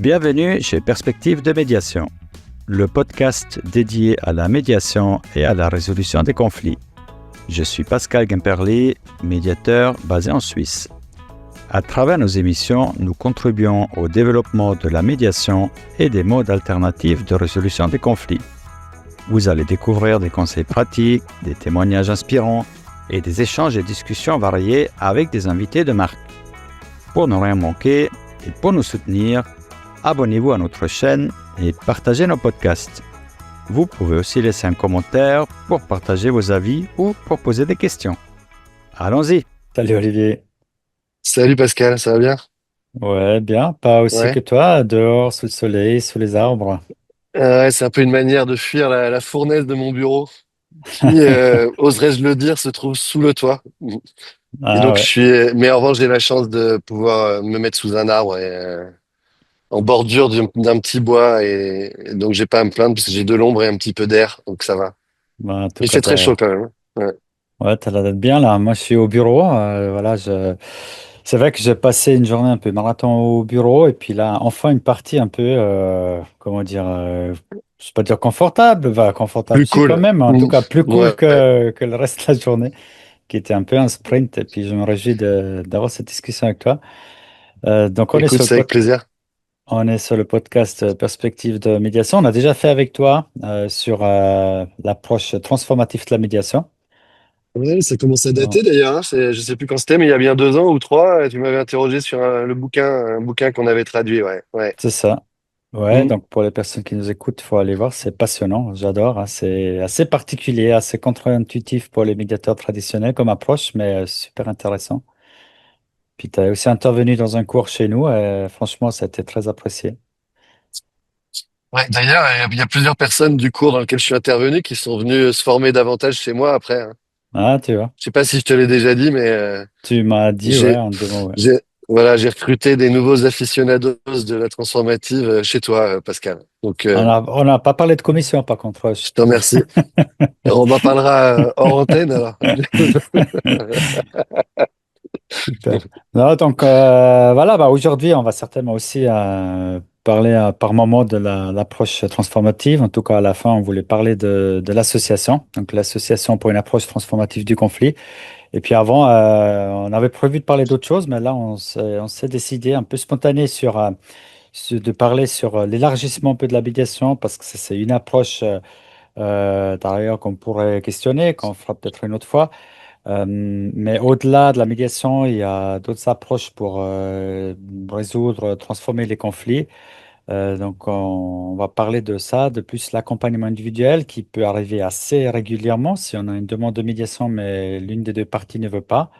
Bienvenue chez Perspective de médiation, le podcast dédié à la médiation et à la résolution des conflits. Je suis Pascal Gemperli, médiateur basé en Suisse. À travers nos émissions, nous contribuons au développement de la médiation et des modes alternatifs de résolution des conflits. Vous allez découvrir des conseils pratiques, des témoignages inspirants et des échanges et discussions variés avec des invités de marque. Pour ne rien manquer et pour nous soutenir, abonnez-vous à notre chaîne et partagez nos podcasts. Vous pouvez aussi laisser un commentaire pour partager vos avis ou pour poser des questions. Allons-y. Salut Olivier. Salut Pascal, ça va bien? Ouais, bien. Pas aussi que Ouais. toi, dehors, sous le soleil, sous les arbres. Ouais, c'est un peu une manière de fuir la fournaise de mon bureau, qui, oserais-je le dire, se trouve sous le toit. Et Ah donc ouais. mais en revanche, j'ai la chance de pouvoir me mettre sous un arbre et en bordure d'un petit bois et donc j'ai pas à me plaindre parce que j'ai de l'ombre et un petit peu d'air, donc ça va. Bah, en tout Mais il cas, fait très chaud quand même, hein. Ouais. ouais, t'as l'air d'être bien là. Moi, je suis au bureau. Voilà, c'est vrai que j'ai passé une journée un peu marathon au bureau et puis là, enfin une partie un peu, comment dire, je vais pas dire confortable, va confortable Plus si quand cool. même, en tout cas plus cool Ouais, ouais. que le reste de la journée, qui était un peu un sprint. Et puis je me réjouis d'avoir cette discussion avec toi. Donc Écoute, c'est avec plaisir. on est sur le podcast Perspective de médiation. On a déjà fait avec toi sur l'approche transformative de la médiation. Ouais, ça commence à dater d'ailleurs, hein. Je sais plus quand c'était, mais il y a bien 2 ans ou 3, tu m'avais interrogé sur un bouquin qu'on avait traduit, ouais. Ouais. C'est ça. Ouais, Mm. donc pour les personnes qui nous écoutent, il faut aller voir, c'est passionnant, j'adore, hein. C'est assez particulier, assez contre-intuitif pour les médiateurs traditionnels comme approche, mais super intéressant. Puis tu as aussi intervenu dans un cours chez nous, et franchement, ça a été très apprécié. Ouais, d'ailleurs, il y a plusieurs personnes du cours dans lequel je suis intervenu qui sont venues se former davantage chez moi après, hein. Ah, tu vois, Je sais pas si je te l'ai déjà dit, mais tu m'as dit, ouais, j'ai, en 2 mots, ouais. j'ai, voilà, j'ai recruté des nouveaux aficionados de la transformative chez toi, Pascal. Donc, On n'a pas parlé de commission, par contre, ouais, je te remercie. On en parlera hors antenne alors. Super. Non, donc voilà, bah, aujourd'hui, on va certainement aussi parler par moment de l'approche transformative. En tout cas, à la fin, on voulait parler de l'association, donc l'association pour une approche transformative du conflit. Et puis avant, on avait prévu de parler d'autre chose, mais là, on s'est décidé un peu spontané de parler sur l'élargissement un peu de la médiation, parce que c'est une approche d'ailleurs qu'on pourrait questionner, qu'on fera peut-être une autre fois. Mais au-delà de la médiation, il y a d'autres approches pour résoudre, transformer les conflits. Donc, on va parler de ça, de plus l'accompagnement individuel qui peut arriver assez régulièrement si on a une demande de médiation, mais l'une des deux parties ne veut pas.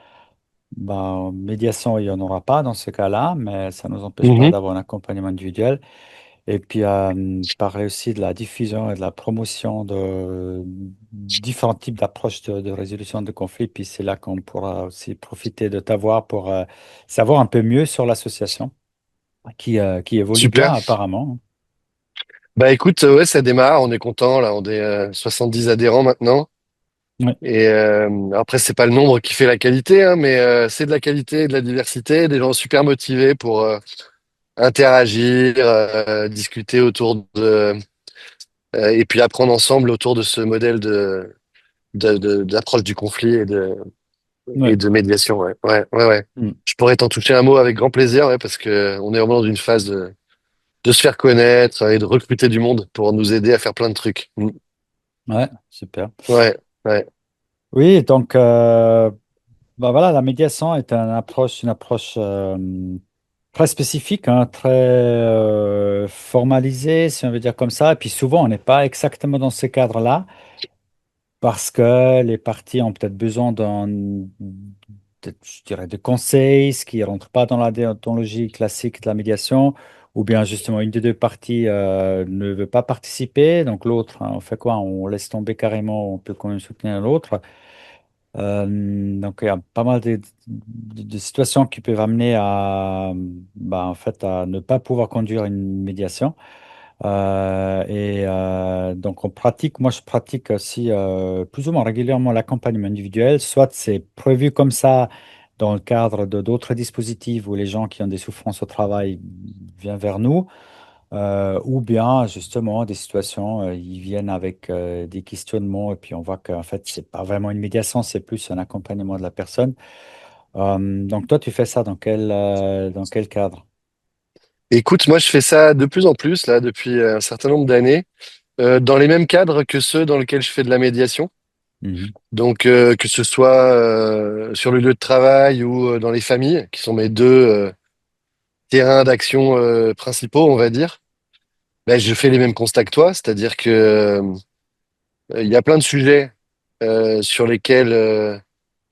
Ben, médiation, il n'y en aura pas dans ce cas-là, mais ça ne nous empêche pas Mhm. d'avoir un accompagnement individuel. Et puis, parler aussi de la diffusion et de la promotion de différents types d'approches de résolution de conflits. Puis c'est là qu'on pourra aussi profiter de t'avoir pour savoir un peu mieux sur l'association qui évolue bien Super. apparemment. Bah écoute, ouais, ça démarre, on est content, là, on est 70 adhérents maintenant. Oui, Et après, c'est pas le nombre qui fait la qualité, hein, mais c'est de la qualité, de la diversité, des gens super motivés pour interagir, discuter autour et puis apprendre ensemble autour de ce modèle d'approche du conflit oui. et de médiation. Ouais, ouais, ouais, ouais. Mm. Je pourrais t'en toucher un mot avec grand plaisir, ouais, parce que on est vraiment dans une phase de se faire connaître et de recruter du monde pour nous aider à faire plein de trucs. Mm. Ouais, super. Ouais, ouais. Oui, donc bah voilà, la médiation est une approche très spécifique, hein, très formalisée, si on veut dire comme ça. Et puis souvent, on n'est pas exactement dans ce cadre-là. Parce que les parties ont peut-être besoin je dirais, de conseils, ce qui ne rentre pas dans la déontologie classique de la médiation, ou bien justement une des deux parties ne veut pas participer, donc l'autre, hein, on fait quoi? On laisse tomber carrément, on peut quand même soutenir l'autre. Donc il y a pas mal de situations qui peuvent amener bah, en fait, à ne pas pouvoir conduire une médiation. Donc, moi, je pratique aussi plus ou moins régulièrement l'accompagnement individuel. Soit c'est prévu comme ça dans le cadre de d'autres dispositifs où les gens qui ont des souffrances au travail viennent vers nous. Ou bien justement des situations, ils viennent avec des questionnements et puis on voit qu'en fait, c'est pas vraiment une médiation, c'est plus un accompagnement de la personne. Donc toi, tu fais ça dans quel cadre? Écoute, moi, je fais ça de plus en plus, là, depuis un certain nombre d'années, dans les mêmes cadres que ceux dans lesquels je fais de la médiation. Mhm. Donc, que ce soit sur le lieu de travail ou dans les familles, qui sont mes deux terrains d'action principaux, on va dire, ben, je fais les mêmes constats que toi, c'est-à-dire que il y a plein de sujets sur lesquels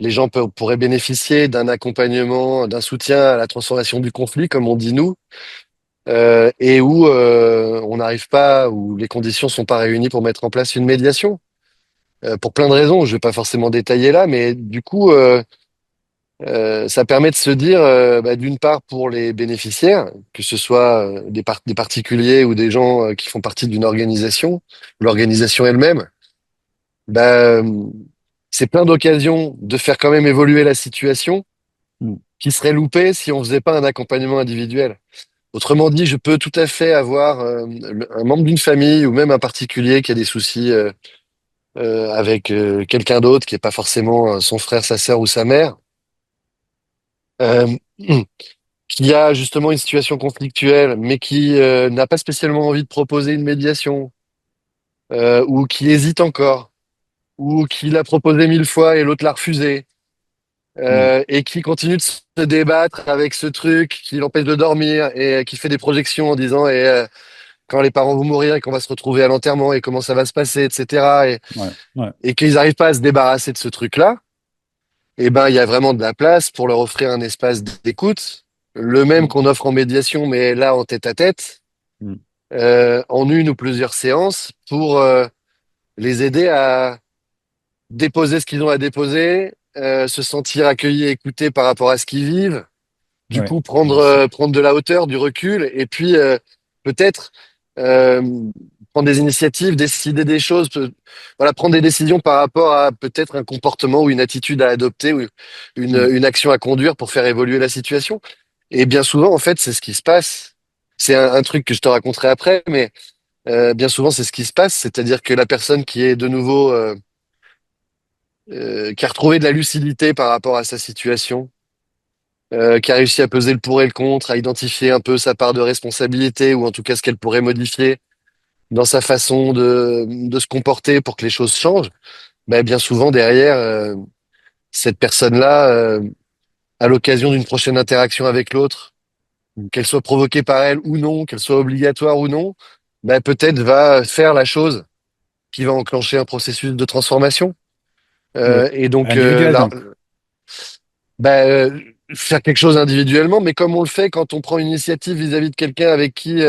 les gens pourraient bénéficier d'un accompagnement, d'un soutien à la transformation du conflit, comme on dit nous, et où on n'arrive pas, où les conditions sont pas réunies pour mettre en place une médiation, pour plein de raisons. Je vais pas forcément détailler là, mais du coup, ça permet de se dire, bah, d'une part pour les bénéficiaires, que ce soit des particuliers ou des gens qui font partie d'une organisation, l'organisation elle-même, bah, c'est plein d'occasions de faire quand même évoluer la situation Mm. qui serait loupée si on faisait pas un accompagnement individuel. Autrement dit, je peux tout à fait avoir un membre d'une famille ou même un particulier qui a des soucis avec quelqu'un d'autre qui n'est pas forcément son frère, sa sœur ou sa mère, euh, qui a justement une situation conflictuelle, mais qui n'a pas spécialement envie de proposer une médiation, ou qui hésite encore, ou qui l'a proposé 1000 fois et l'autre l'a refusé, Mm. et qui continue de se débattre avec ce truc qui l'empêche de dormir et qui fait des projections en disant quand les parents vont mourir et qu'on va se retrouver à l'enterrement et comment ça va se passer, etc. Ouais, ouais. Et qu'ils n'arrivent pas à se débarrasser de ce truc-là, eh ben, il y a vraiment de la place pour leur offrir un espace d'écoute, le même Mm. qu'on offre en médiation, mais là en tête à tête, Mm. en une ou plusieurs séances, pour les aider à déposer ce qu'ils ont à déposer, se sentir accueillis et écoutés par rapport à ce qu'ils vivent, du Ouais, coup bien sûr. prendre de la hauteur, du recul, et puis peut-être euh, prendre des initiatives, décider des choses, voilà, prendre des décisions par rapport à peut-être un comportement ou une attitude à adopter ou Mm. une action à conduire pour faire évoluer la situation. Et bien souvent, en fait, c'est ce qui se passe. C'est un truc que je te raconterai après, mais bien souvent, c'est ce qui se passe, c'est-à-dire que la personne qui est de nouveau, qui a retrouvé de la lucidité par rapport à sa situation, qui a réussi à peser le pour et le contre, à identifier un peu sa part de responsabilité ou en tout cas ce qu'elle pourrait modifier dans sa façon de se comporter pour que les choses changent, ben, bien souvent derrière, cette personne-là, à l'occasion d'une prochaine interaction avec l'autre, Mm. qu'elle soit provoquée par elle ou non, qu'elle soit obligatoire ou non, ben, peut-être va faire la chose qui va enclencher un processus de transformation. Oui. Et donc, Individuel donc. ben, faire quelque chose individuellement, mais comme on le fait quand on prend une initiative vis-à-vis de quelqu'un avec qui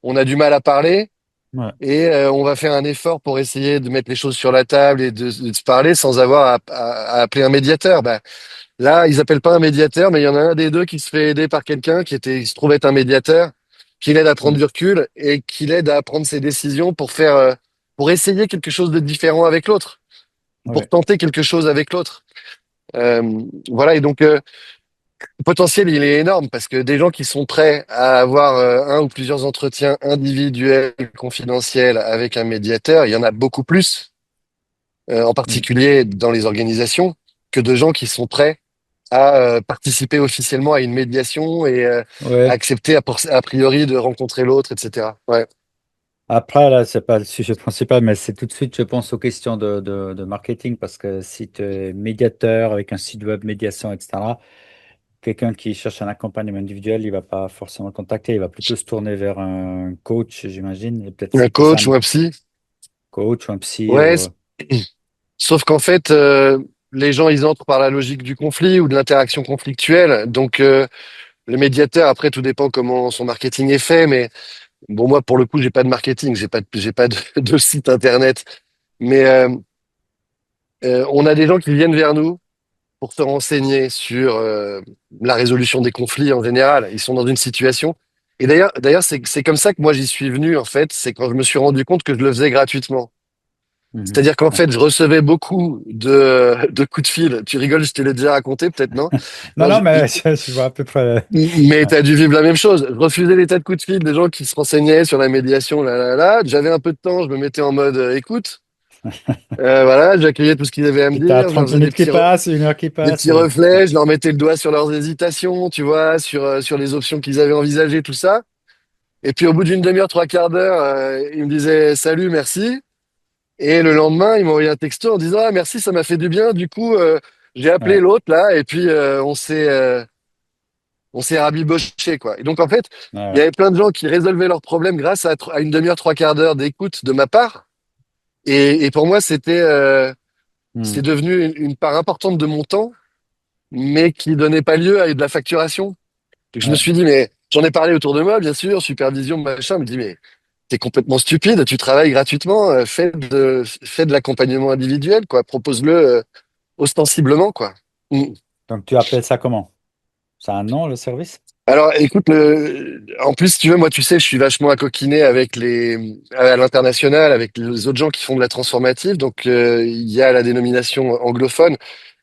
on a du mal à parler, Ouais. et on va faire un effort pour essayer de mettre les choses sur la table et de se parler sans avoir à appeler un médiateur. Ben, là, ils appellent pas un médiateur, mais il y en a un des deux qui se fait aider par quelqu'un qui se trouve être un médiateur, qui l'aide à prendre Mm. du recul et qui l'aide à prendre ses décisions pour faire, pour essayer quelque chose de différent avec l'autre, pour Ouais. tenter quelque chose avec l'autre. Voilà, et donc le potentiel, il est énorme parce que des gens qui sont prêts à avoir un ou plusieurs entretiens individuels, confidentiels avec un médiateur, il y en a beaucoup plus, en Mm. particulier dans les organisations, que de gens qui sont prêts à participer officiellement à une médiation et à Ouais. accepter a priori de rencontrer l'autre, etc. Ouais. Après, là, c'est pas le sujet principal, mais c'est tout de suite, je pense, aux questions de marketing, parce que si tu es médiateur avec un site web, médiation, etc., quelqu'un qui cherche un accompagnement individuel, il va pas forcément le contacter, il va plutôt se tourner vers un coach, j'imagine, et peut-être Un citer ça, coach un ou un psy. coach ou un psy. Ouais. Sauf qu'en fait, les gens, ils entrent par la logique du conflit ou de l'interaction conflictuelle. Donc, le médiateur, après, tout dépend comment son marketing est fait, mais bon, moi, pour le coup, j'ai pas de marketing, j'ai pas de site internet. Mais on a des gens qui viennent vers nous pour se renseigner sur la résolution des conflits en général. Ils sont dans une situation. Et d'ailleurs, c'est comme ça que moi j'y suis venu en fait. C'est quand je me suis rendu compte que je le faisais gratuitement. Mhm. C'est-à-dire qu'en Ouais. fait, je recevais beaucoup de coups de fil. Tu rigoles, je te l'ai déjà raconté, peut-être non? Non, Non, non, mais je vois à peu près. mais Ouais. tu as dû vivre la même chose. Je refusais les tas de coups de fil des gens qui se renseignaient sur la médiation, là, là, là. J'avais un peu de temps, je me mettais en mode écoute. Voilà, j'accueillais tout ce qu'ils avaient à me Puis t'as dire. Je leur 30 faisais minutes qui passent, 1 heure qui des passe. petits Ouais. reflets. Je leur mettais le doigt sur leurs hésitations, tu vois, sur les options qu'ils avaient envisagées, tout ça. Et puis au bout d'une demi-heure, trois quarts d'heure, ils me disaient salut, merci. Et le lendemain, ils m'ont envoyé un texto en disant ah merci, ça m'a fait du bien. Du coup, j'ai appelé Ouais. l'autre là, et puis on s'est rabiboché, quoi. Et donc, en fait, il y Ouais. avait plein de gens qui résolvaient leurs problèmes grâce à une demi-heure, trois quarts d'heure d'écoute de ma part. Et pour moi, c'était Hmm. devenu une part importante de mon temps, mais qui donnait pas lieu à de la facturation. Donc, je me Ouais. suis dit, mais j'en ai parlé autour de moi, bien sûr, supervision, machin, me dit, mais t'es complètement stupide, tu travailles gratuitement, fais de l'accompagnement individuel, quoi, propose-le ostensiblement, quoi. Mm. Donc tu appelles ça comment? Ça a un nom, le service? Alors, écoute, en plus, si tu veux, moi, tu sais, je suis vachement à coquiner à l'international, avec les autres gens qui font de la transformative. Donc, il y a la dénomination anglophone.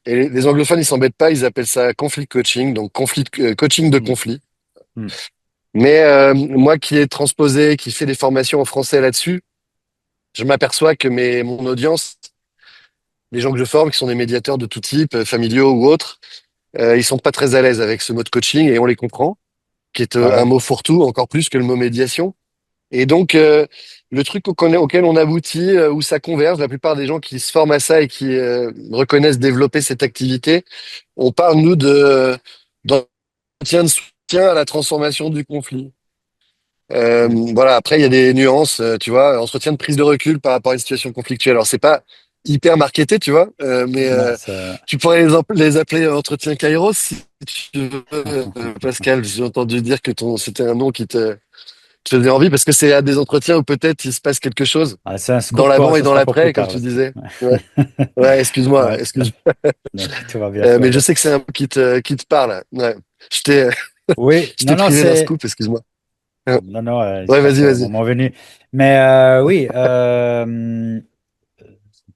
Et les anglophones, ils s'embêtent pas, ils appellent ça conflict coaching, donc coaching de Hmm. conflit. Hmm. Mais moi qui ai transposé, qui fait des formations en français là-dessus, je m'aperçois que mon audience, les gens que je forme, qui sont des médiateurs de tout type, familiaux ou autres, ils sont pas très à l'aise avec ce mode coaching et on les comprend, qui est Ah un ouais. mot fourre-tout, encore plus que le mot médiation. Et donc, le truc auquel on aboutit, où ça converge, la plupart des gens qui se forment à ça et qui reconnaissent développer cette activité, on parle, nous, d'entretien de soutien à la transformation du conflit. Euh, Hmm. voilà, après, il y a des nuances, tu vois, entretien de prise de recul par rapport à une situation conflictuelle. Alors, c'est pas hyper marketé, tu vois, mais Non, ça. tu pourrais les appeler entretien Kairos si tu veux, Pascal. J'ai entendu dire que c'était un nom qui te faisait envie parce que c'est à des entretiens où peut-être il se passe quelque chose Ah, c'est un dans scoop l'avant et ça dans sera pour plus l'après, comme tard, le tu scoop. disais. Ouais, Ouais. ouais, excuse-moi, Ouais. Donc, tout va bien, tout va mais je bien. sais que c'est un mot qui te parle. Ouais. Je t'ai, Oui, je t'ai non, non, privé d'un c'est. scoop, excuse-moi. Non, non, je Ouais, crois que vas-y, c'est le vas-y. moment venu. Mais oui,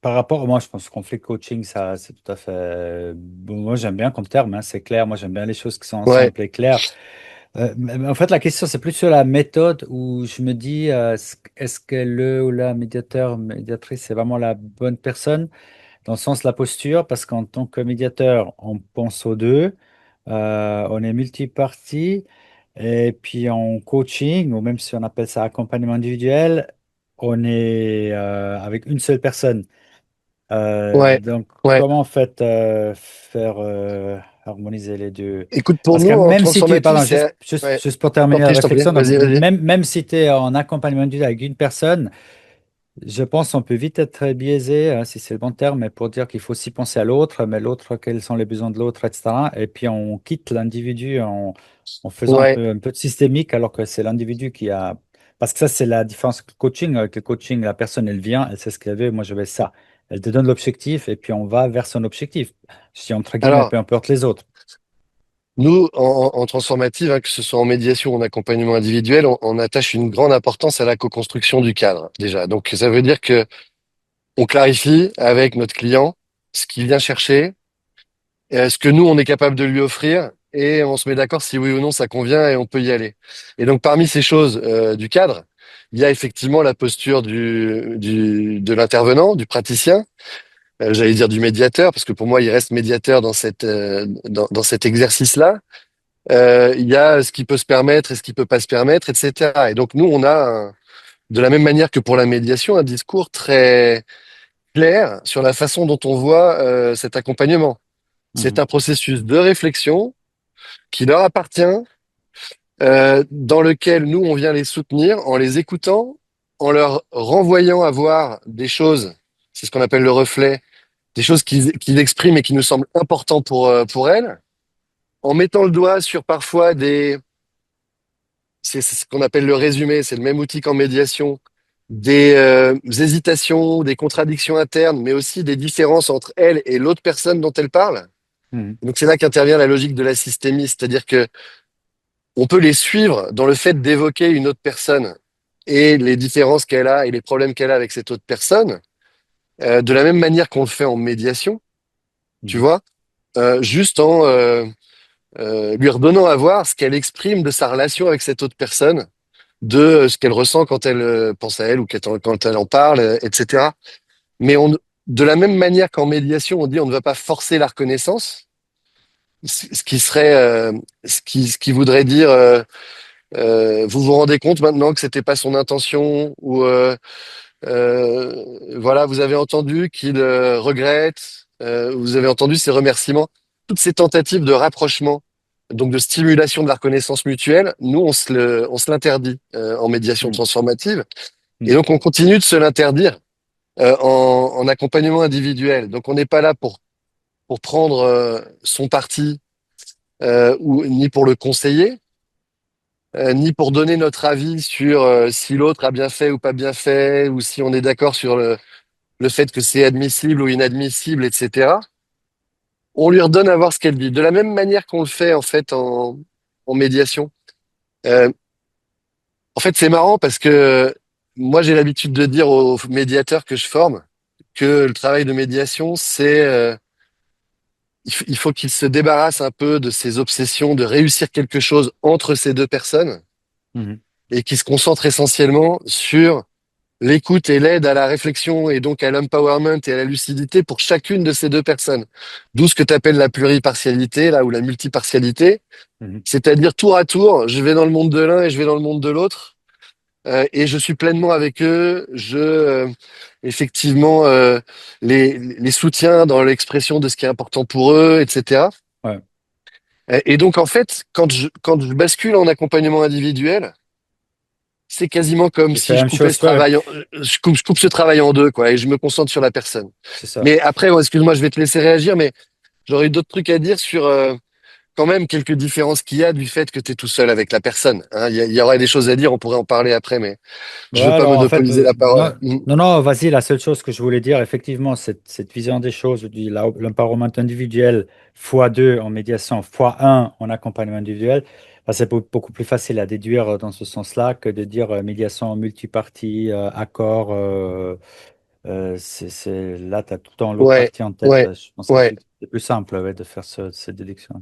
par rapport, moi, je pense que conflict coaching, ça, c'est tout à fait. Bon, moi, j'aime bien comme terme, hein, c'est clair. Moi, j'aime bien les choses qui sont Ouais, simples et claires. Mais en fait, la question, c'est plus sur la méthode où je me dis, est-ce que le ou la médiateur, médiatrice, c'est vraiment la bonne personne? Dans le sens de la posture, parce qu'en tant que médiateur, on pense aux deux, on est multipartie, et puis en coaching, ou même si on appelle ça accompagnement individuel, on est avec une seule personne. ouais, Donc, ouais. comment en fait faire harmoniser les deux? Écoute, pour Parce que nous, en même si tu es, transformatif, pardon, juste, juste, ouais. juste pour terminer la Je t'en prie, réflexion, donc vas-y, vas-y. même si tu es en accompagnement individuel avec une personne, je pense qu'on peut vite être biaisé, hein, si c'est le bon terme, mais pour dire qu'il faut aussi penser à l'autre, mais l'autre, quels sont les besoins de l'autre, etc. Et puis on quitte l'individu en faisant Ouais. un peu de systémique, alors que c'est l'individu qui a. Parce que ça, c'est la différence avec le coaching. Avec le coaching, la personne, elle vient, elle sait ce qu'elle veut, moi je veux ça. Elle te donne l'objectif et puis on va vers son objectif. Je dis entre guillemets, Alors, peu importe les autres. nous, en transformative, hein, que ce soit en médiation ou en accompagnement individuel, on attache une grande importance à la co-construction du cadre, déjà. Donc, ça veut dire que on clarifie avec notre client ce qu'il vient chercher, ce que nous, on est capable de lui offrir, et on se met d'accord si oui ou non ça convient et on peut y aller. Et donc, parmi ces choses du cadre, il y a effectivement la posture de l'intervenant, du praticien, j'allais dire du médiateur, parce que pour moi, il reste médiateur dans cet exercice-là. Il y a ce qui peut se permettre et ce qui peut pas se permettre, etc. Et donc, nous, on a, de la même manière que pour la médiation, un discours très clair sur la façon dont on voit cet accompagnement. C'est Mhm. un processus de réflexion qui leur appartient, dans lequel nous, on vient les soutenir en les écoutant, en leur renvoyant à voir des choses, c'est ce qu'on appelle le reflet, des choses qu'ils expriment et qui nous semblent importantes pour elles, en mettant le doigt sur parfois c'est ce qu'on appelle le résumé, c'est le même outil qu'en médiation, des hésitations, des contradictions internes, mais aussi des différences entre elle et l'autre personne dont elle parle. Mhm. Donc c'est là qu'intervient la logique de la systémie, c'est-à-dire que on peut les suivre dans le fait d'évoquer une autre personne et les différences qu'elle a et les problèmes qu'elle a avec cette autre personne, de la même manière qu'on le fait en médiation, tu Mhm. vois, juste en lui redonnant à voir ce qu'elle exprime de sa relation avec cette autre personne, de ce qu'elle ressent quand elle pense à elle ou quand elle en parle, etc. Mais de la même manière qu'en médiation, on dit on ne va pas forcer la reconnaissance, ce qui serait, ce qui voudrait dire, vous vous rendez compte maintenant que c'était pas son intention ou voilà, vous avez entendu qu'il regrette, vous avez entendu ses remerciements, toutes ces tentatives de rapprochement, donc de stimulation de la reconnaissance mutuelle, nous on se l'interdit en médiation Mhm. transformative, et Mhm. donc on continue de se l'interdire en accompagnement individuel. Donc on n'est pas là pour prendre son parti ou ni pour le conseiller, ni pour donner notre avis sur si l'autre a bien fait ou pas bien fait, ou si on est d'accord sur le fait que c'est admissible ou inadmissible, etc. On lui redonne à voir ce qu'elle dit. De la même manière qu'on le fait en fait en médiation. Euh, En fait, c'est marrant parce que moi, j'ai l'habitude de dire aux médiateurs que je forme que le travail de médiation, c'est il faut qu'ils se débarrassent un peu de ces obsessions de réussir quelque chose entre ces deux personnes Mhm. et qu'ils se concentrent essentiellement sur l'écoute et l'aide à la réflexion et donc à l'empowerment et à la lucidité pour chacune de ces deux personnes. D'où ce que tu appelles la pluripartialité, là, ou la multipartialité. Mhm. C'est-à-dire tour à tour, je vais dans le monde de l'un et je vais dans le monde de l'autre, et je suis pleinement avec eux. Effectivement, les soutiens dans l'expression de ce qui est important pour eux, etc. Ouais. Et donc, en fait, quand je bascule en accompagnement individuel, c'est quasiment comme Tu fais si la je même coupais chose, ouais, je coupe ce travail en deux, quoi, et je me concentre sur la personne. c'est ça. Mais après, ouais, excuse-moi, je vais te laisser réagir, mais j'aurais eu d'autres trucs à dire sur quand même quelques différences qu'il y a du fait que tu es tout seul avec la personne. Hein. Il y aurait des choses à dire, on pourrait en parler après, mais Ouais, je veux pas alors en fait, monopoliser la parole. non, non, non, vas-y, la seule chose que je voulais dire, effectivement, cette vision des choses, l'empowerment individuel fois 2 en médiation, fois un en accompagnement individuel, bah, c'est beaucoup plus facile à déduire dans ce sens-là que de dire médiation multipartie, accord. Là, tu as tout le temps l'autre Ouais, partie en tête. ouais, Je pense que ouais. c'est plus simple ouais, de faire cette déduction.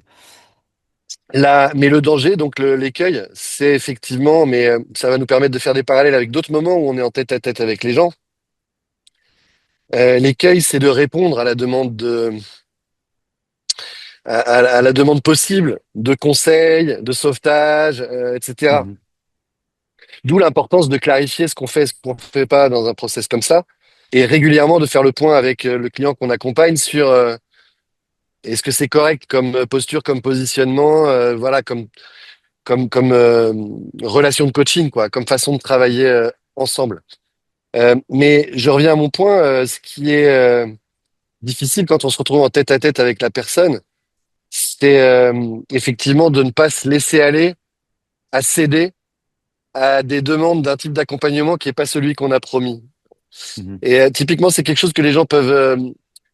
Mais le danger, donc l'écueil, c'est effectivement, mais ça va nous permettre de faire des parallèles avec d'autres moments où on est en tête à tête avec les gens. L'écueil, c'est de répondre à la demande à la demande possible de conseils, de sauvetage, etc. Mhm, D'où l'importance de clarifier ce qu'on fait et ce qu'on ne fait pas dans un process comme ça, et régulièrement de faire le point avec le client qu'on accompagne sur est-ce que c'est correct comme posture, comme positionnement, voilà, comme relation de coaching, quoi, comme façon de travailler ensemble. Mais je reviens à mon point, ce qui est difficile quand on se retrouve en tête à tête avec la personne, c'est effectivement de ne pas se laisser aller à céder à des demandes d'un type d'accompagnement qui n'est pas celui qu'on a promis. mhm, Et typiquement, c'est quelque chose que les gens peuvent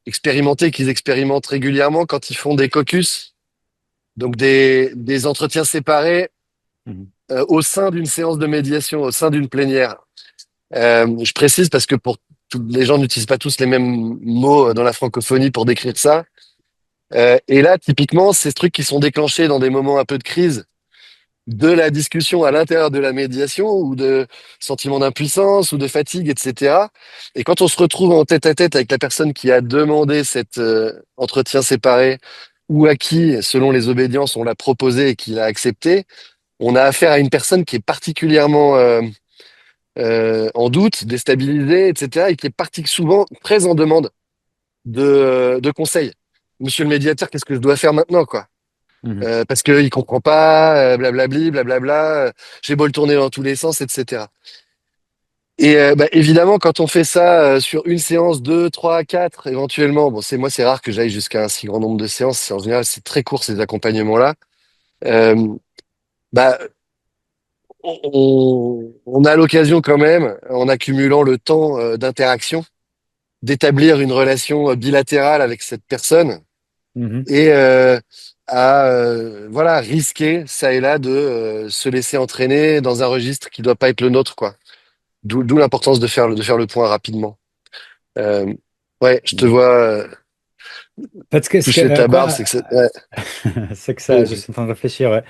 expérimenter, qu'ils expérimentent régulièrement quand ils font des caucus, donc des entretiens séparés mhm, au sein d'une séance de médiation, au sein d'une plénière. Je précise parce que les gens n'utilisent pas tous les mêmes mots mhm, dans la francophonie pour décrire ça. Et là, typiquement, c'est ce trucs qui sont déclenchés dans des moments un peu de crise de la discussion à l'intérieur de la médiation ou de sentiment d'impuissance ou de fatigue, etc. Et quand on se retrouve en tête à tête avec la personne qui a demandé cet entretien séparé ou à qui, selon les obédiences, on l'a proposé et qui l'a accepté, on a affaire à une personne qui est particulièrement en doute, déstabilisée, etc. et qui est souvent très en demande de conseils. Monsieur le médiateur, qu'est-ce que je dois faire maintenant, quoi? mhm. Parce qu'il comprend pas, blablabli, blablabla, j'ai beau le tourner dans tous les sens, etc. Et bah, évidemment, quand on fait ça sur une séance, deux, trois, quatre, éventuellement, bon, c'est rare que j'aille jusqu'à un si grand nombre de séances. En général, c'est très court ces accompagnements-là. Euh, Bah, on a l'occasion quand même, en accumulant le temps d'interaction, d'établir une relation bilatérale avec cette personne Mhm. et à voilà risquer ça et là de se laisser entraîner dans un registre qui doit pas être le nôtre quoi. D'où l'importance de faire le point rapidement. Euh, Ouais, je te Mm. vois Parce que, toucher ta barbe, quoi, c'est que c'est... Ouais. c'est que ça, je Vas-y. suis en train de réfléchir, ouais.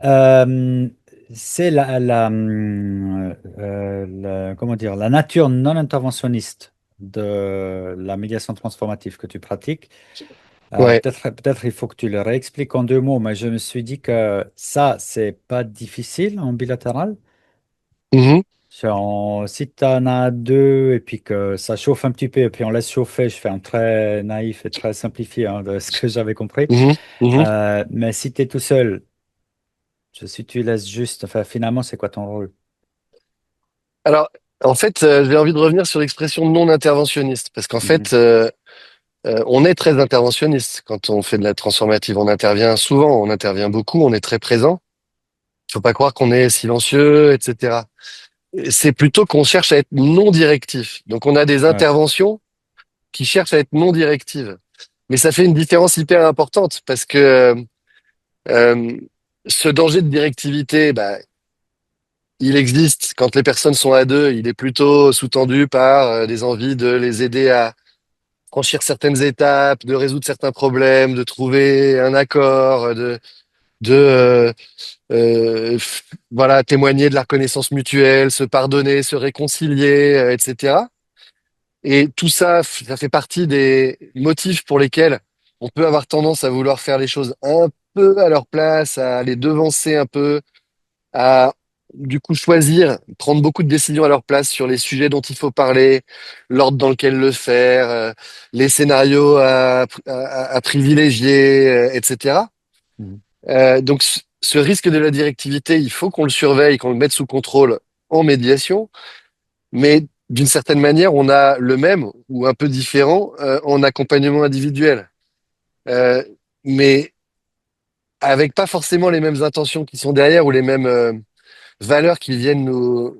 Euh, c'est comment dire, la nature non interventionniste de la médiation transformative que tu pratiques. Ouais. Peut-être il faut que tu le réexpliques en deux mots, mais je me suis dit que ça, c'est pas difficile en bilatéral. Mhm. Si tu en as deux et puis que ça chauffe un petit peu et puis on laisse chauffer, je fais un très naïf et très simplifié hein, de ce que j'avais compris. Mhm. Mhm. Mais si tu es tout seul, si tu laisses juste, enfin, finalement, c'est quoi ton rôle? Alors, en fait, j'ai envie de revenir sur l'expression non interventionniste, parce qu'en Mhm, fait, on est très interventionniste quand on fait de la transformative. On intervient souvent, on intervient beaucoup, on est très présent. Il faut pas croire qu'on est silencieux, etc. C'est plutôt qu'on cherche à être non directif. Donc, on a des ouais. interventions qui cherchent à être non directives. Mais ça fait une différence hyper importante parce que euh, ce danger de directivité, bah, il existe quand les personnes sont à deux. Il est plutôt sous-tendu par des envies de les aider à franchir certaines étapes, de résoudre certains problèmes, de trouver un accord, voilà, témoigner de la reconnaissance mutuelle, se pardonner, se réconcilier, etc. Et tout ça, ça fait partie des motifs pour lesquels on peut avoir tendance à vouloir faire les choses un peu à leur place, à les devancer un peu, à du coup choisir, prendre beaucoup de décisions à leur place sur les sujets dont il faut parler, l'ordre dans lequel le faire, les scénarios à privilégier, etc. Mhm, Donc ce risque de la directivité, il faut qu'on le surveille, qu'on le mette sous contrôle en médiation, mais d'une certaine manière, on a le même ou un peu différent en accompagnement individuel. Euh, mais avec pas forcément les mêmes intentions qui sont derrière ou les mêmes valeurs qui viennent nous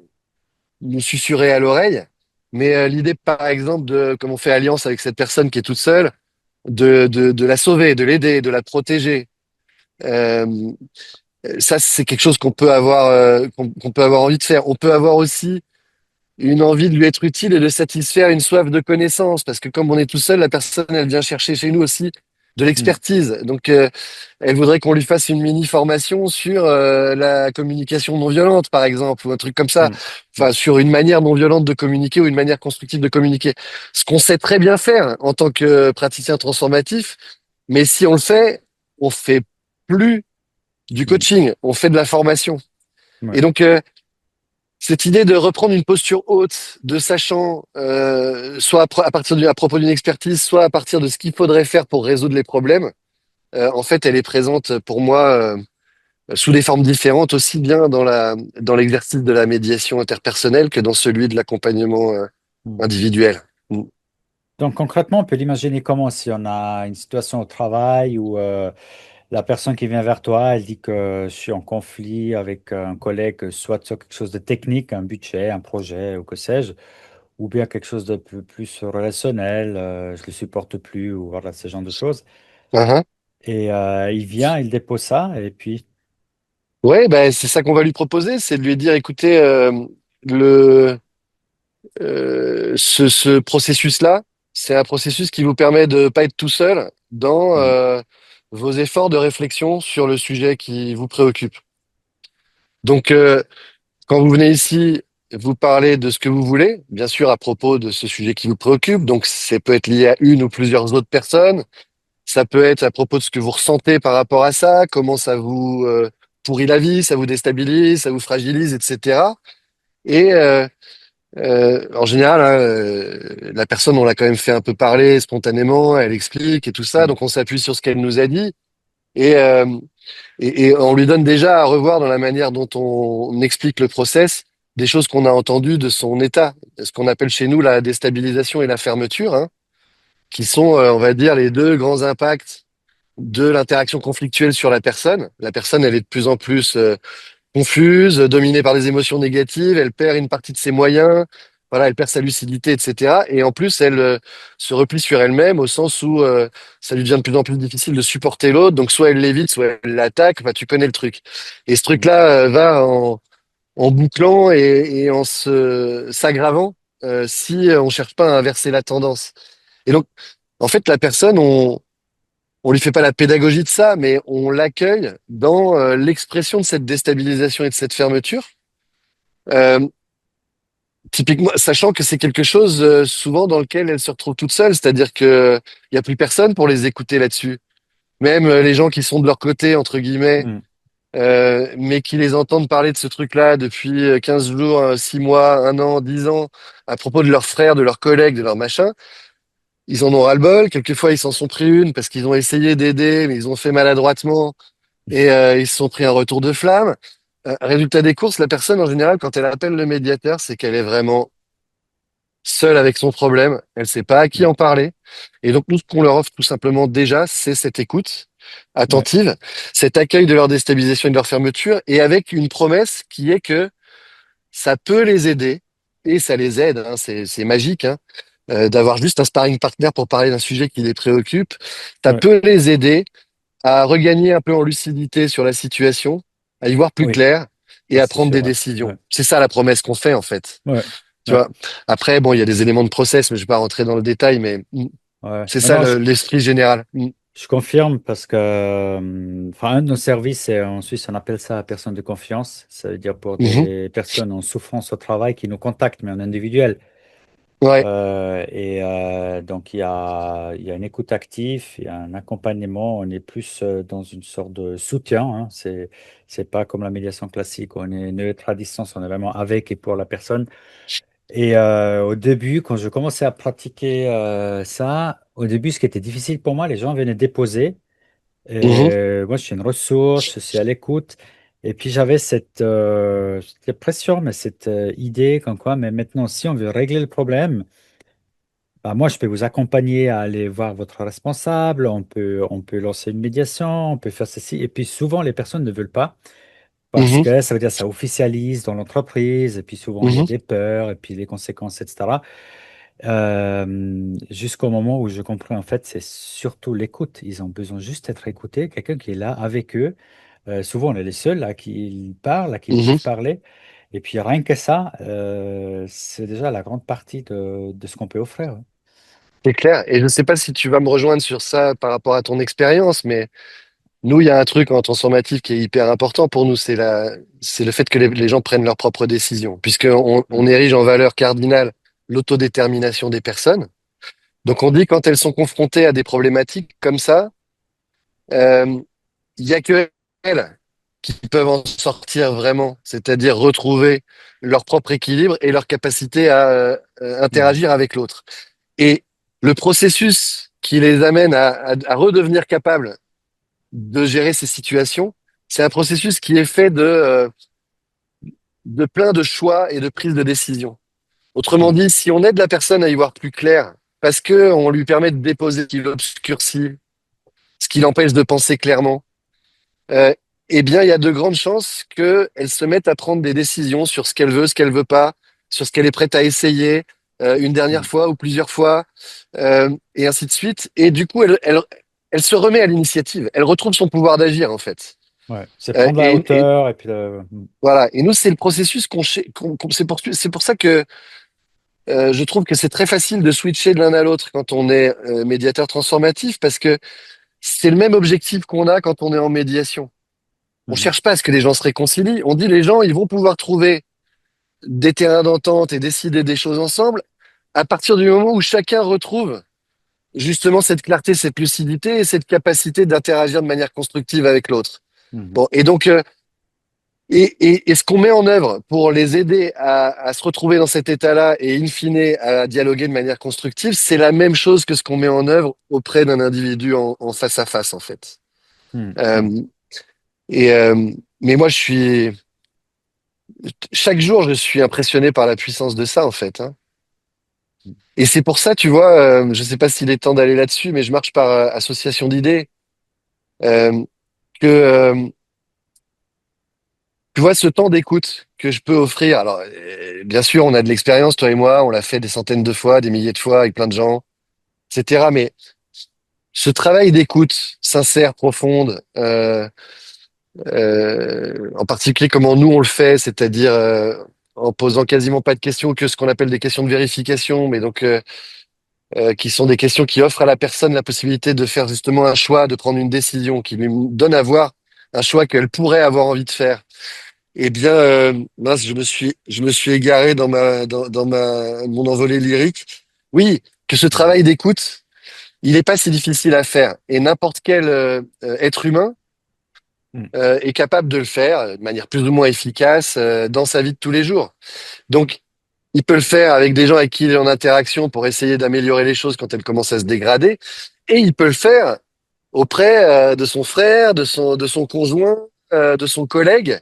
susurrer à l'oreille. Mais l'idée, par exemple, de comme on fait alliance avec cette personne qui est toute seule, de la sauver, de l'aider, de la protéger. Euh, Ça, c'est quelque chose qu'on peut avoir envie de faire. On peut avoir aussi une envie de lui être utile et de satisfaire une soif de connaissance, parce que comme on est tout seul, la personne, elle vient chercher chez nous aussi de mhm, l'expertise. Donc, elle voudrait qu'on lui fasse une mini formation sur la communication non violente, par exemple, ou un truc comme ça. mhm, Enfin, sur une manière non violente de communiquer ou une manière constructive de communiquer. Ce qu'on sait très bien faire en tant que praticien transformatif, mais si on le fait, on fait plus du mhm, coaching, on fait de la formation. ouais. Et donc, cette idée de reprendre une posture haute, de sachant, soit à propos d'une expertise, soit à partir de ce qu'il faudrait faire pour résoudre les problèmes, en fait, elle est présente pour moi sous des formes différentes, aussi bien dans l'exercice de la médiation interpersonnelle que dans celui de l'accompagnement Mhm. individuel. Mm. Donc concrètement, on peut l'imaginer comment si on a une situation au travail où la personne qui vient vers toi, elle dit que je suis en conflit avec un collègue, soit sur quelque chose de technique, un budget, un projet ou que sais-je, ou bien quelque chose de plus relationnel, je ne le supporte plus, ou voilà, ce genre de choses. Uhum. Et il vient, il dépose ça, et puis, Ouais, ben, c'est ça qu'on va lui proposer, c'est de lui dire, écoutez, le, ce processus-là, c'est un processus qui vous permet de pas être tout seul dans hmm, vos efforts de réflexion sur le sujet qui vous préoccupe. Donc, quand vous venez ici, vous parlez de ce que vous voulez, bien sûr à propos de ce sujet qui vous préoccupe. Donc, ça peut être lié à une ou plusieurs autres personnes. Ça peut être à propos de ce que vous ressentez par rapport à ça, comment ça vous pourrit la vie, ça vous déstabilise, ça vous fragilise, etc. Et en général, hein, la personne, on l'a quand même fait un peu parler spontanément, elle explique et tout ça, hmm, donc on s'appuie sur ce qu'elle nous a dit et, euh, et on lui donne déjà à revoir dans la manière dont on explique le process des choses qu'on a entendues de son état, ce qu'on appelle chez nous la déstabilisation et la fermeture, hein, qui sont, on va dire, les deux grands impacts de l'interaction conflictuelle sur la personne. La personne, elle est de plus en plus confuse, dominée par des émotions négatives, elle perd une partie de ses moyens, voilà, elle perd sa lucidité, etc. Et en plus, elle se replie sur elle-même au sens où ça lui devient de plus en plus difficile de supporter l'autre. Donc soit elle l'évite, soit elle l'attaque. Enfin, tu connais le truc. Et ce hmm, truc-là va en bouclant et en s'aggravant si on cherche pas à inverser la tendance. Et donc, en fait, la personne, on lui fait pas la pédagogie de ça, mais on l'accueille dans l'expression de cette déstabilisation et de cette fermeture. Euh, Typiquement, sachant que c'est quelque chose souvent dans lequel elle se retrouve toute seule, c'est-à-dire que il y a plus personne pour les écouter là-dessus. Même les gens qui sont de leur côté, entre guillemets, Mm. mais qui les entendent parler de ce truc-là depuis 15 jours, 6 mois, un an, 10 ans, à propos de leurs frères, de leurs collègues, de leurs machins, ils en ont ras-le-bol. Quelquefois, ils s'en sont pris une parce qu'ils ont essayé d'aider, mais ils ont fait maladroitement et ils se sont pris un retour de flamme. Résultat des courses, la personne, en général, quand elle appelle le médiateur, c'est qu'elle est vraiment seule avec son problème. Elle sait pas à qui Mm. en parler. Et donc, nous, ce qu'on leur offre tout simplement déjà, c'est cette écoute Ouais, attentive, cet accueil de leur déstabilisation et de leur fermeture, et avec une promesse qui est que ça peut les aider, et ça les aide, hein, c'est magique, hein, d'avoir juste un sparring partner pour parler d'un sujet qui les préoccupe. Ça ouais, peut les aider à regagner un peu en lucidité sur la situation, à y voir plus oui, clair et ça à c'est prendre sûr. des Ouais, ouais, décisions. C'est ça la promesse qu'on fait, en fait. ouais, Tu ouais, vois. Après, bon, il y a des éléments de process, mais je vais pas rentrer dans le détail, mais ouais. c'est Non, ça non, l'esprit général. je confirme parce que, enfin, un de nos services, en Suisse, on appelle ça personne de confiance. Ça veut dire pour Mhm. des personnes en souffrance au travail qui nous contactent, mais en individuel. Ouais. Donc, il y a une écoute active, il y a un accompagnement. On est plus dans une sorte de soutien. Hein. C'est pas comme la médiation classique. On est neutre à distance. On est vraiment avec et pour la personne. Et au début, quand je commençais à pratiquer ça, au début, ce qui était difficile pour moi, les gens venaient déposer. Mhm. Et moi, je suis une ressource, je suis à l'écoute. Et puis, j'avais cette pression, mais cette idée comme quoi, mais maintenant, si on veut régler le problème, bah, moi, je peux vous accompagner à aller voir votre responsable, on peut lancer une médiation, on peut faire ceci. Et puis, souvent, les personnes ne veulent pas parce Mhm. que ça veut dire que ça officialise dans l'entreprise. Et puis, souvent, il y a Mhm. des peurs et puis les conséquences, etc. Jusqu'au moment où je comprends, en fait, c'est surtout l'écoute. Ils ont besoin juste d'être écoutés, quelqu'un qui est là avec eux. Souvent, on est les seuls à qui ils parlent, à qui ils Mhm. peuvent parler. Et puis, rien que ça, c'est déjà la grande partie de ce qu'on peut offrir. Ouais. C'est clair. Et je ne sais pas si tu vas me rejoindre sur ça par rapport à ton expérience, mais nous, il y a un truc en transformatif qui est hyper important pour nous, c'est le fait que les gens prennent leurs propres décisions, puisqu'on on Mm. érige en valeur cardinale l'autodétermination des personnes. Donc, on dit quand elles sont confrontées à des problématiques comme ça, euh, il y a que elles qui peuvent en sortir vraiment, c'est-à-dire retrouver leur propre équilibre et leur capacité à Mhm. interagir avec l'autre. Et le processus qui les amène à redevenir capables de gérer ces situations, c'est un processus qui est fait de plein de choix et de prise de décision. Autrement Ouais. dit, si on aide la personne à y voir plus clair, parce que on lui permet de déposer ce qui l'obscurcit, ce qui l'empêche de penser clairement, euh, eh bien, il y a de grandes chances qu'elle se mette à prendre des décisions sur ce qu'elle veut pas, sur ce qu'elle est prête à essayer une dernière Mm. fois ou plusieurs fois, et ainsi de suite. Et du coup, elle se remet à l'initiative. Elle retrouve son pouvoir d'agir, en fait. Ouais. C'est prendre la Et hauteur et puis voilà. Et nous, c'est le processus c'est pour ça que je trouve que c'est très facile de switcher de l'un à l'autre quand on est médiateur transformatif, parce que c'est le même objectif qu'on a quand on est en médiation. On Mhm. cherche pas à ce que les gens se réconcilient. On dit les gens, ils vont pouvoir trouver des terrains d'entente et décider des choses ensemble à partir du moment où chacun retrouve justement cette clarté, cette lucidité et cette capacité d'interagir de manière constructive avec l'autre. Mhm. Bon, et donc, et ce qu'on met en œuvre pour les aider à se retrouver dans cet état-là et in fine à dialoguer de manière constructive, c'est la même chose que ce qu'on met en œuvre auprès d'un individu en face à face, en fait. Mhm. Mhm. Euh, et mais moi, chaque jour, je suis impressionné par la puissance de ça, en fait, hein. Et c'est pour ça, tu vois, je sais pas s'il est temps d'aller là-dessus, mais je marche par association d'idées, euh, que tu vois ce temps d'écoute que je peux offrir. Alors, bien sûr, on a de l'expérience, toi et moi, on l'a fait des centaines de fois, des milliers de fois avec plein de gens, etc. Mais ce travail d'écoute sincère, profonde, en particulier comment nous on le fait, c'est-à-dire en posant quasiment pas de questions, que ce qu'on appelle des questions de vérification, mais donc qui sont des questions qui offrent à la personne la possibilité de faire justement un choix, de prendre une décision, qui lui donne à voir un choix qu'elle pourrait avoir envie de faire. Eh bien, mince, je me suis égaré dans mon envolée lyrique. Oui, que ce travail d'écoute, il n'est pas si difficile à faire. Et n'importe quel être humain Mm. est capable de le faire de manière plus ou moins efficace dans sa vie de tous les jours. Donc, il peut le faire avec des gens avec qui il est en interaction pour essayer d'améliorer les choses quand elles commencent à se dégrader. Et il peut le faire auprès de son frère, de son conjoint, de son collègue,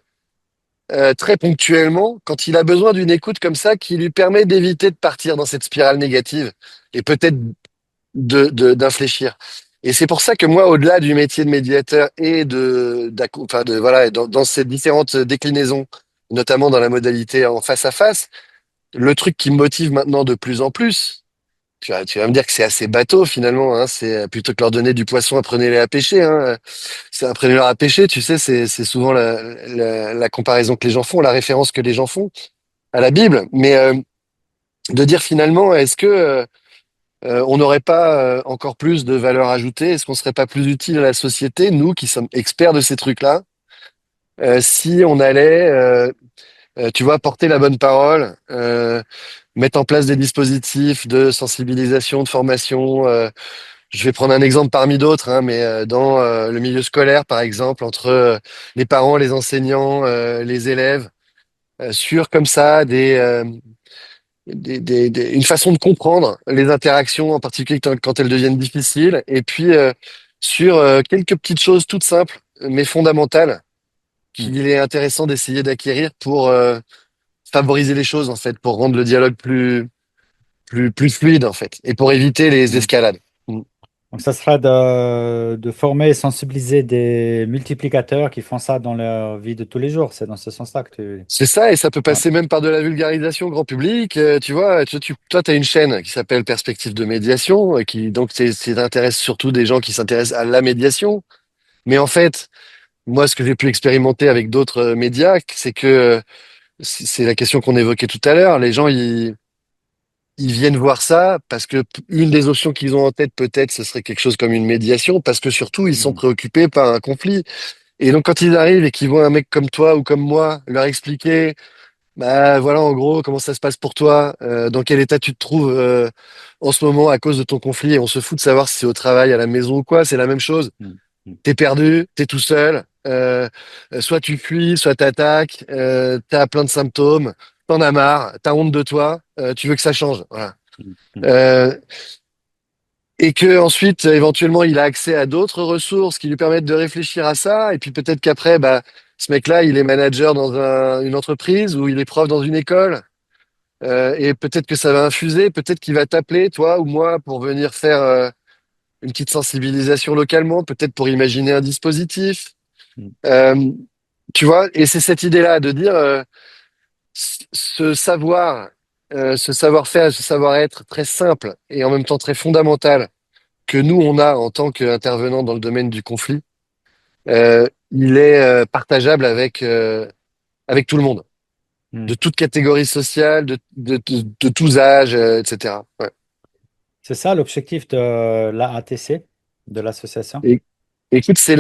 très ponctuellement, quand il a besoin d'une écoute comme ça qui lui permet d'éviter de partir dans cette spirale négative et peut-être d'infléchir. Et c'est pour ça que moi, au-delà du métier de médiateur et enfin voilà, dans ces différentes déclinaisons, notamment dans la modalité en face à face, le truc qui me motive maintenant de plus en plus, tu vas me dire que c'est assez bateau finalement, hein, c'est plutôt que leur donner du poisson, apprenez-les à pêcher, hein. C'est apprenez-leur à pêcher, tu sais, c'est souvent la comparaison que les gens font, la référence que les gens font à la Bible. Mais de dire finalement, est-ce que on n'aurait pas encore plus de valeur ajoutée? Est-ce qu'on serait pas plus utile à la société, nous qui sommes experts de ces trucs-là, si on allait, tu vois, porter la bonne parole, mettre en place des dispositifs de sensibilisation, de formation. Je vais prendre un exemple parmi d'autres, hein, mais dans le milieu scolaire, par exemple, entre les parents, les enseignants, les élèves, sur comme ça une façon de comprendre les interactions, en particulier quand elles deviennent difficiles, et puis sur quelques petites choses toutes simples, mais fondamentales, Mm. qu'il est intéressant d'essayer d'acquérir pour favoriser les choses, en fait, pour rendre le dialogue plus fluide, en fait, et pour éviter les Mm. escalades. Mm. Donc, ça serait de former et sensibiliser des multiplicateurs qui font ça dans leur vie de tous les jours. C'est dans ce sens-là que tu... C'est ça, et ça peut Ouais. passer même par de la vulgarisation grand public. Tu vois, toi, tu as une chaîne qui s'appelle Perspective de médiation, et qui donc intéresse surtout des gens qui s'intéressent à la médiation. Mais en fait, moi, ce que j'ai pu expérimenter avec d'autres médias, c'est que c'est la question qu'on évoquait tout à l'heure. Les gens, ils viennent voir ça parce que une des options qu'ils ont en tête, peut-être, ce serait quelque chose comme une médiation, parce que surtout, ils sont Mm. préoccupés par un conflit. Et donc, quand ils arrivent et qu'ils voient un mec comme toi ou comme moi leur expliquer, bah voilà, en gros, comment ça se passe pour toi, dans quel état tu te trouves en ce moment à cause de ton conflit, et on se fout de savoir si c'est au travail, à la maison ou quoi, c'est la même chose. Mm. Mm. T'es perdu, t'es tout seul, soit tu fuis, soit t'attaques, t'as plein de symptômes, t'en as marre, t'as honte de toi, tu veux que ça change, voilà. Mm. Mm. Euh, et que ensuite, éventuellement, il a accès à d'autres ressources qui lui permettent de réfléchir à ça, et puis peut-être qu'après, bah, ce mec-là, il est manager dans une entreprise ou il est prof dans une école. Et peut-être que ça va infuser, peut-être qu'il va t'appeler, toi ou moi, pour venir faire une petite sensibilisation localement, peut-être pour imaginer un dispositif. Mm. Euh, Tu vois, et c'est cette idée-là de dire ce savoir, ce savoir-faire, ce savoir-être très simple et en même temps très fondamental que nous, on a en tant qu'intervenants dans le domaine du conflit, il est partageable avec tout le monde, Mm. de toute catégorie sociale, de tous âges, etc. Ouais. C'est ça l'objectif de l'AATC, de l'association. Et écoute, c'est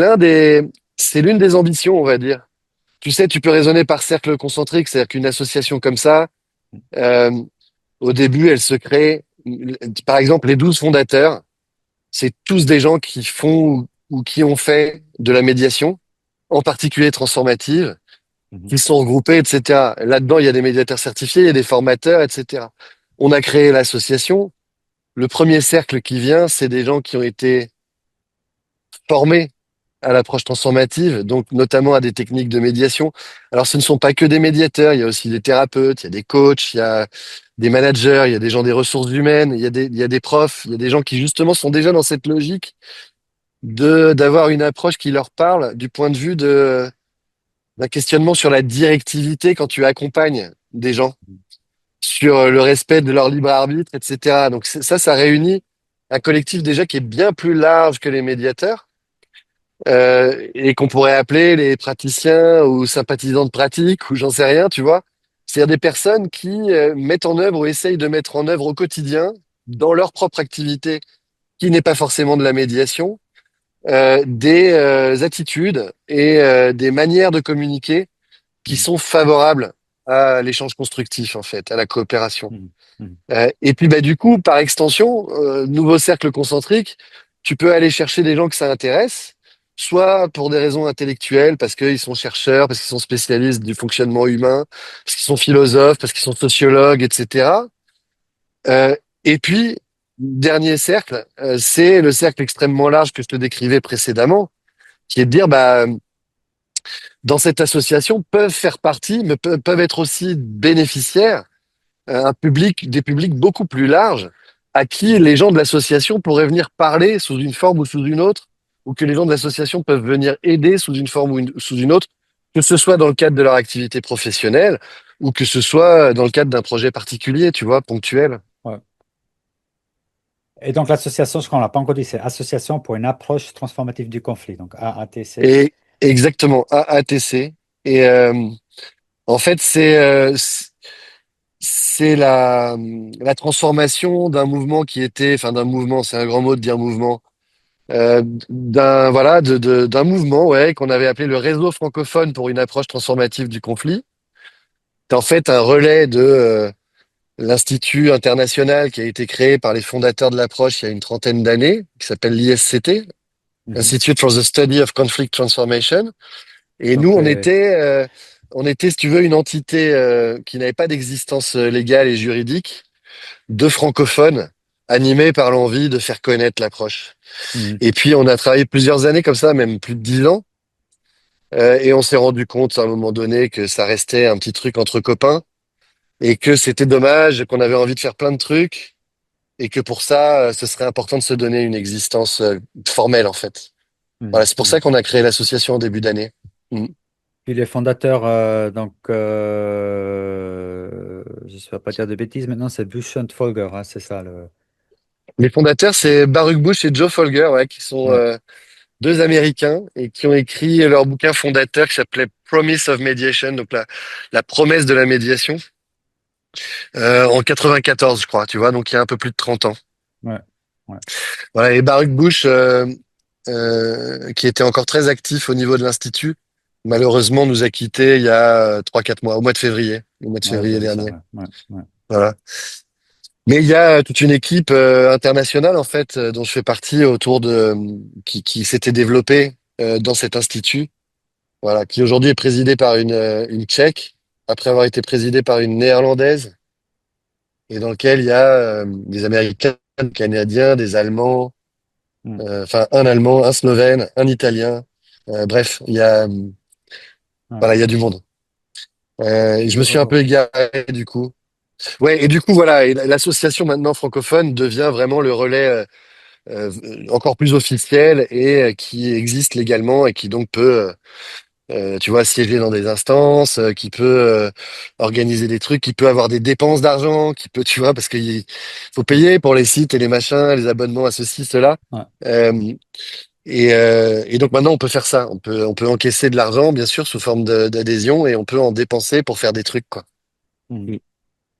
l'une des ambitions, on va dire. Tu sais, tu peux raisonner par cercle concentrique, c'est-à-dire qu'une association comme ça, euh, au début, elle se crée. Par exemple, les 12 fondateurs, c'est tous des gens qui font ou qui ont fait de la médiation, en particulier transformative, Mhm. qui sont regroupés, etc. Là-dedans, il y a des médiateurs certifiés, il y a des formateurs, etc. On a créé l'association. Le premier cercle qui vient, c'est des gens qui ont été formés à l'approche transformative, donc notamment à des techniques de médiation. Alors, ce ne sont pas que des médiateurs, il y a aussi des thérapeutes, il y a des coachs, il y a des managers, il y a des gens des ressources humaines, il y a des profs, il y a des gens qui justement sont déjà dans cette logique d'avoir une approche qui leur parle du point de vue d'un questionnement sur la directivité quand tu accompagnes des gens, sur le respect de leur libre arbitre, etc. Donc ça réunit un collectif déjà qui est bien plus large que les médiateurs et qu'on pourrait appeler les praticiens ou sympathisants de pratique ou j'en sais rien, tu vois. C'est-à-dire des personnes qui mettent en œuvre ou essayent de mettre en œuvre au quotidien dans leur propre activité, qui n'est pas forcément de la médiation, des attitudes et des manières de communiquer qui Mhm. sont favorables à l'échange constructif, en fait, à la coopération. Mhm. Mhm. Et puis, bah, du coup, par extension, nouveau cercle concentrique, tu peux aller chercher des gens que ça intéresse, soit pour des raisons intellectuelles, parce qu'ils sont chercheurs, parce qu'ils sont spécialistes du fonctionnement humain, parce qu'ils sont philosophes, parce qu'ils sont sociologues, etc. Euh, et puis, dernier cercle, c'est le cercle extrêmement large que je te décrivais précédemment, qui est de dire, bah, dans cette association peuvent faire partie, mais peuvent être aussi bénéficiaires un public, des publics beaucoup plus larges à qui les gens de l'association pourraient venir parler sous une forme ou sous une autre, ou que les gens de l'association peuvent venir aider sous une forme ou sous une autre, que ce soit dans le cadre de leur activité professionnelle ou que ce soit dans le cadre d'un projet particulier, tu vois, ponctuel. Ouais. Et donc l'association, je crois qu'on l'a pas encore dit, c'est Association pour une approche transformative du conflit, donc AATC. Et exactement, AATC. Et en fait, c'est la transformation d'un mouvement qui était, enfin d'un mouvement, c'est un grand mot de dire mouvement, d'un voilà d'un mouvement ouais qu'on avait appelé le réseau francophone pour une approche transformative du conflit. C'est en fait un relais de l'institut international qui a été créé par les fondateurs de l'approche il y a une trentaine d'années, qui s'appelle l'ISCT, Mhm. Institute for the Study of Conflict Transformation. Et nous, Donc on était, si tu veux, une entité qui n'avait pas d'existence légale et juridique, de francophones animés par l'envie de faire connaître l'approche. mhm. Et puis, on a travaillé plusieurs années comme ça, même plus de 10 ans. Et on s'est rendu compte à un moment donné que ça restait un petit truc entre copains et que c'était dommage, qu'on avait envie de faire plein de trucs et que pour ça, ce serait important de se donner une existence formelle, en fait. Mhm. Voilà, c'est pour Mhm. ça qu'on a créé l'association en début d'année. Mm. Puis les fondateurs, je ne vais pas dire de bêtises, maintenant c'est Bush and Folger, hein, c'est ça le. Les fondateurs, c'est Baruch Bush et Joe Folger, ouais, qui sont Ouais, deux Américains et qui ont écrit leur bouquin fondateur qui s'appelait Promise of Mediation, donc la promesse de la médiation, en 94, je crois, tu vois, donc il y a un peu plus de 30 ans. ouais, ouais, Voilà, et Baruch Bush, qui était encore très actif au niveau de l'Institut, malheureusement nous a quittés il y a 3, 4 mois, au mois de ouais, février j'ai vu ça, dernier. ouais, ouais, ouais. Voilà. Mais il y a toute une équipe internationale en fait dont je fais partie autour de qui s'était développée dans cet institut, voilà, qui aujourd'hui est présidée par une Tchèque après avoir été présidée par une Néerlandaise et dans lequel il y a des Américains, des Canadiens, des Allemands, Mhm. enfin un Allemand, un Slovène, un Italien. Bref, Ouais. voilà, il y a du monde. Et je Je me suis un vois. peu égaré du coup. Ouais, et du coup voilà, et l'association maintenant francophone devient vraiment le relais encore plus officiel et qui existe légalement et qui donc peut, tu vois, siéger dans des instances, qui peut organiser des trucs, qui peut avoir des dépenses d'argent, qui peut, tu vois, parce qu'il faut payer pour les sites et les machins, les abonnements à ceci, cela. Ouais. Euh, et donc maintenant, on peut faire ça. On peut encaisser de l'argent, bien sûr, sous forme d'adhésion et on peut en dépenser pour faire des trucs, quoi. Mhm. Mm.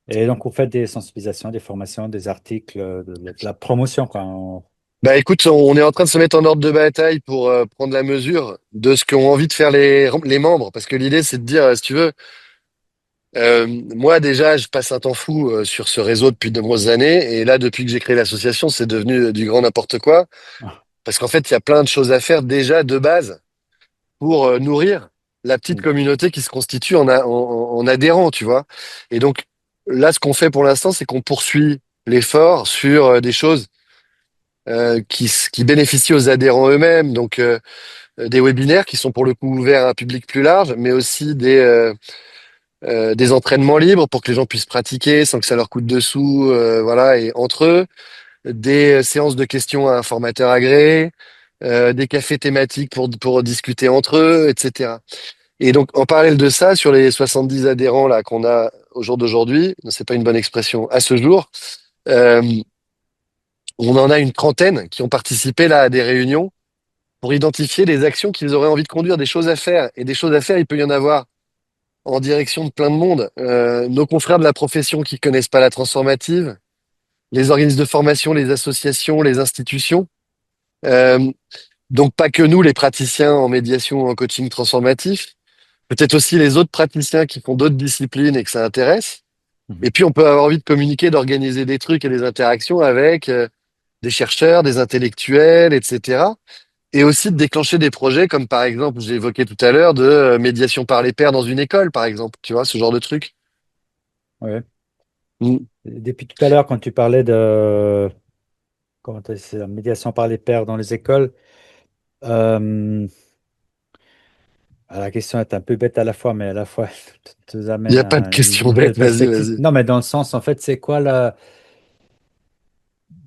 Et donc vous faites des sensibilisations, des formations, des articles, de la promotion, quoi. Bah écoute, on est en train de se mettre en ordre de bataille pour prendre la mesure de ce qu'ont envie de faire les membres. Parce que l'idée, c'est de dire, si tu veux, moi déjà, je passe un temps fou sur ce réseau depuis de nombreuses années. Et là, depuis que j'ai créé l'association, c'est devenu du grand n'importe quoi. Ah, Parce qu'en fait, il y a plein de choses à faire déjà de base pour nourrir la petite mhm. communauté qui se constitue en adhérents, tu vois. Et donc, là, ce qu'on fait pour l'instant, c'est qu'on poursuit l'effort sur des choses qui bénéficient aux adhérents eux-mêmes. Donc, des webinaires qui sont pour le coup ouverts à un public plus large, mais aussi des entraînements libres pour que les gens puissent pratiquer sans que ça leur coûte de sous, voilà, et entre eux, des séances de questions à un formateur agréé, des cafés thématiques pour discuter entre eux, etc. Et donc, en parallèle de ça, sur les 70 adhérents là qu'on a au jour d'aujourd'hui, c'est pas une bonne expression, à ce jour, euh, on en a une trentaine qui ont participé là à des réunions pour identifier des actions qu'ils auraient envie de conduire, des choses à faire. Et des choses à faire, il peut y en avoir en direction de plein de monde. Nos confrères de la profession qui connaissent pas la transformative, les organismes de formation, les associations, les institutions. Euh, donc pas que nous, les praticiens en médiation ou en coaching transformatif, peut-être aussi les autres praticiens qui font d'autres disciplines et que ça intéresse. Mhm. Et puis on peut avoir envie de communiquer, d'organiser des trucs et des interactions avec des chercheurs, des intellectuels, etc. Et aussi de déclencher des projets comme par exemple, j'ai évoqué tout à l'heure, de médiation par les pairs dans une école, par exemple. Tu vois, ce genre de truc. Ouais. Mm. Depuis tout à l'heure, quand tu parlais de c'est la médiation par les pairs dans les écoles, euh, la question est un peu bête à la fois, mais à la fois te nous Il n'y amène a pas de à une question nouvelle bête, vas-y, perspective. vas-y. Non, mais dans le sens, en fait, c'est quoi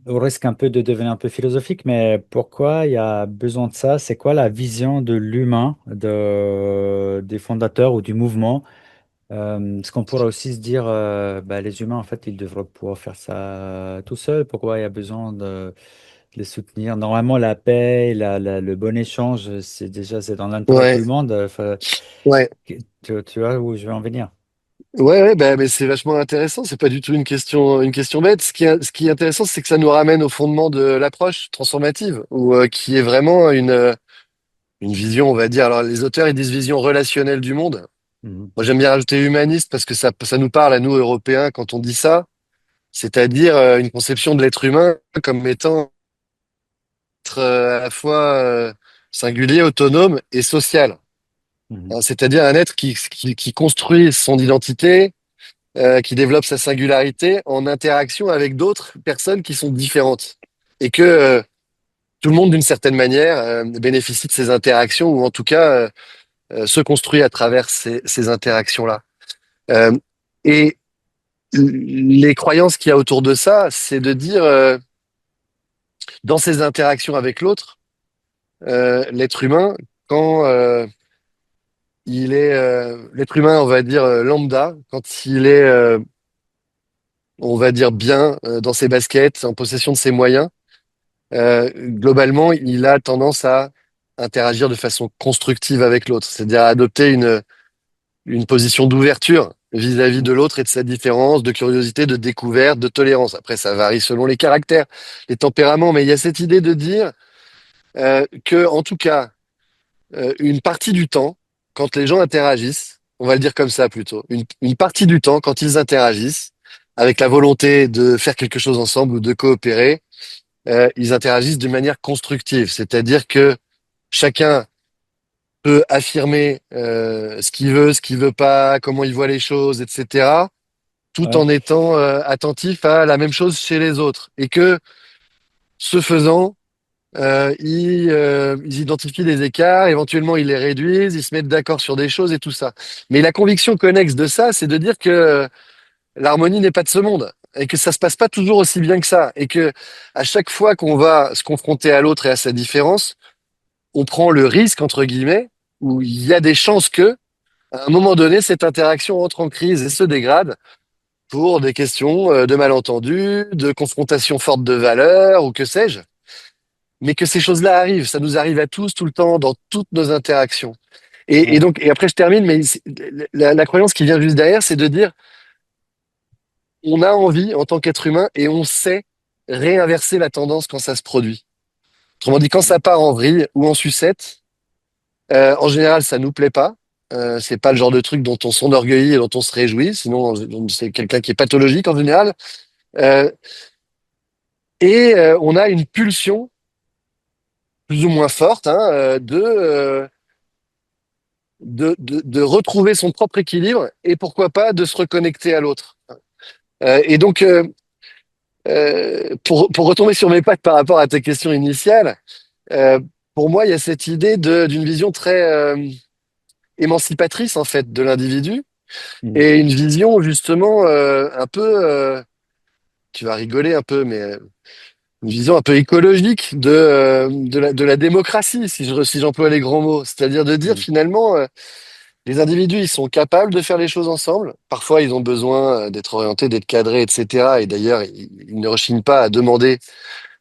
au risque un peu de devenir un peu philosophique, mais pourquoi il y a besoin de ça? C'est quoi la vision de l'humain, des fondateurs ou du mouvement? Ce qu'on pourrait aussi se dire, bah, les humains, en fait, ils devraient pouvoir faire ça tout seuls. Pourquoi il y a besoin de les soutenir? Normalement, la paix, le bon échange, c'est dans l'intérêt de tout Ouais, le monde. Enfin, ouais. tu vois où je vais en venir? Ouais, bah, mais c'est vachement intéressant. C'est pas du tout une question bête. Ce qui est intéressant, c'est que ça nous ramène au fondement de l'approche transformative, qui est vraiment une vision, on va dire. Alors, les auteurs, ils disent vision relationnelle du monde. Mhm. Moi, j'aime bien rajouter humaniste parce que ça nous parle à nous, Européens, quand on dit ça. C'est-à-dire une conception de l'être humain comme étant à la fois singulier, autonome et social. Mhm. Hein, c'est-à-dire un être qui construit son identité, qui développe sa singularité en interaction avec d'autres personnes qui sont différentes. Et que tout le monde, d'une certaine manière, bénéficie de ces interactions, ou en tout cas se construit à travers ces interactions-là. Euh, et les croyances qu'il y a autour de ça, c'est de dire, dans ces interactions avec l'autre, l'être humain, quand l'être humain, on va dire lambda, quand il est, on va dire bien dans ses baskets, en possession de ses moyens, globalement, il a tendance à interagir de façon constructive avec l'autre, c'est-à-dire à adopter une position d'ouverture vis-à-vis de l'autre et de sa différence, de curiosité, de découverte, de tolérance. Après, ça varie selon les caractères, les tempéraments, mais il y a cette idée de dire que, en tout cas, une partie du temps, quand les gens interagissent, on va le dire comme ça plutôt, une partie du temps, quand ils interagissent, avec la volonté de faire quelque chose ensemble ou de coopérer, ils interagissent de manière constructive, c'est-à-dire que chacun peut affirmer ce qu'il veut pas, comment il voit les choses, etc., tout Ouais, en étant attentif à la même chose chez les autres, et que ce faisant, ils identifient les écarts, éventuellement ils les réduisent, ils se mettent d'accord sur des choses et tout ça. Mais la conviction connexe de ça, c'est de dire que l'harmonie n'est pas de ce monde et que ça se passe pas toujours aussi bien que ça et que à chaque fois qu'on va se confronter à l'autre et à sa différence, on prend le risque entre guillemets où il y a des chances que à un moment donné cette interaction entre en crise et se dégrade pour des questions de malentendus, de confrontation forte de valeurs ou que sais-je. Mais que ces choses-là arrivent, ça nous arrive à tous tout le temps dans toutes nos interactions. Et ouais, donc, et après je termine, mais la croyance qui vient juste derrière, c'est de dire on a envie en tant qu'être humain et on sait réinverser la tendance quand ça se produit. Autrement dit, quand ça part en vrille ou en sucette, en général, ça nous plaît pas. C'est pas le genre de truc dont on s'enorgueillit et dont on se réjouit. Sinon, c'est quelqu'un qui est pathologique en général. Euh, et on a une pulsion plus ou moins forte hein, de retrouver son propre équilibre et pourquoi pas de se reconnecter à l'autre. Et donc, pour retomber sur mes pattes par rapport à ta question initiale, euh, pour moi, il y a cette idée d'une vision très émancipatrice en fait de l'individu mhm. et une vision justement un peu, tu vas rigoler un peu, mais une vision un peu écologique de la démocratie, si j'emploie les grands mots. C'est-à-dire de dire Mhm. finalement, les individus, ils sont capables de faire les choses ensemble. Parfois, ils ont besoin d'être orientés, d'être cadrés, etc. Et d'ailleurs, ils ne rechignent pas à demander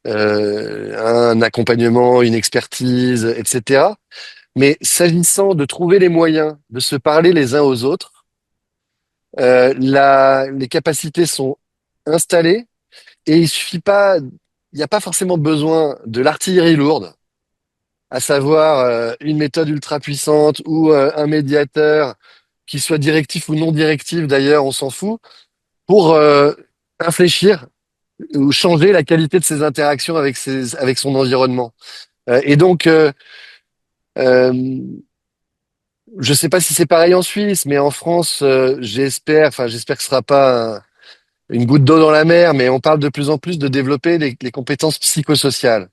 un accompagnement, une expertise, etc. Mais s'agissant de trouver les moyens de se parler les uns aux autres, les capacités sont installées Et il n'y a pas forcément besoin de l'artillerie lourde, à savoir une méthode ultra puissante ou un médiateur qui soit directif ou non directif d'ailleurs, on s'en fout, pour infléchir ou changer la qualité de ses interactions avec son environnement. Et donc, euh, je sais pas si c'est pareil en Suisse, mais en France, j'espère que ce sera pas une goutte d'eau dans la mer, mais on parle de plus en plus de développer les compétences psychosociales.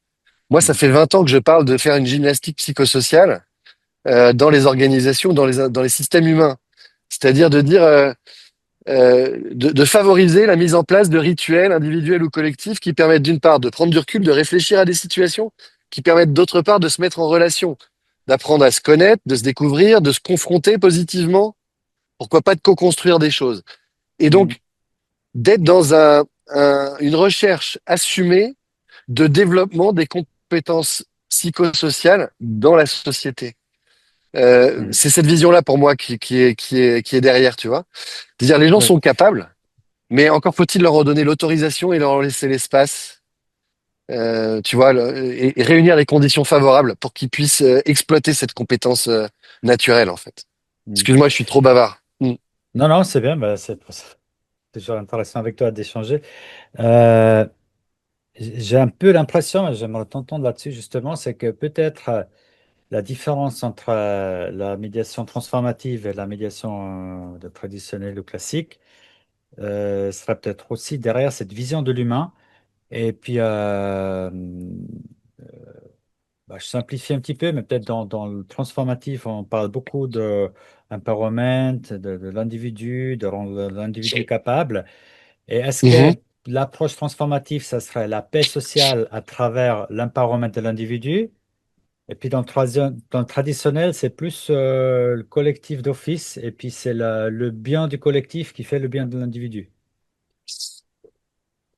Moi, ça Mm. fait 20 ans que je parle de faire une gymnastique psychosociale dans les organisations, dans les systèmes humains. C'est-à-dire de dire, de favoriser la mise en place de rituels individuels ou collectifs qui permettent d'une part de prendre du recul, de réfléchir à des situations, qui permettent d'autre part de se mettre en relation, d'apprendre à se connaître, de se découvrir, de se confronter positivement, pourquoi pas de co-construire des choses. Et Mm. donc, d'être dans une recherche assumée de développement des compétences psychosociales dans la société. Mm. C'est cette vision-là pour moi qui est derrière, tu vois. C'est-à-dire les gens Oui. sont capables, mais encore faut-il leur en donner l'autorisation et leur laisser l'espace, tu vois, et réunir les conditions favorables pour qu'ils puissent exploiter cette compétence naturelle, en fait. Mm. Excuse-moi, je suis trop bavard. Mm. Non, non, c'est bien, bah, c'est toujours intéressant avec toi d'échanger. Euh, j'ai un peu l'impression, et j'aimerais t'entendre là-dessus justement, c'est que peut-être la différence entre la médiation transformative et la médiation de traditionnelle ou classique serait peut-être aussi derrière cette vision de l'humain. Et puis, bah, je simplifie un petit peu, mais peut-être dans le transformatif, on parle beaucoup de empowerment, de l'individu, de rendre l'individu capable. Et est-ce que Mhm. l'approche transformative, ça serait la paix sociale à travers l'empowerment de l'individu? Et puis dans le traditionnel, c'est plus le collectif d'office, et puis c'est le bien du collectif qui fait le bien de l'individu.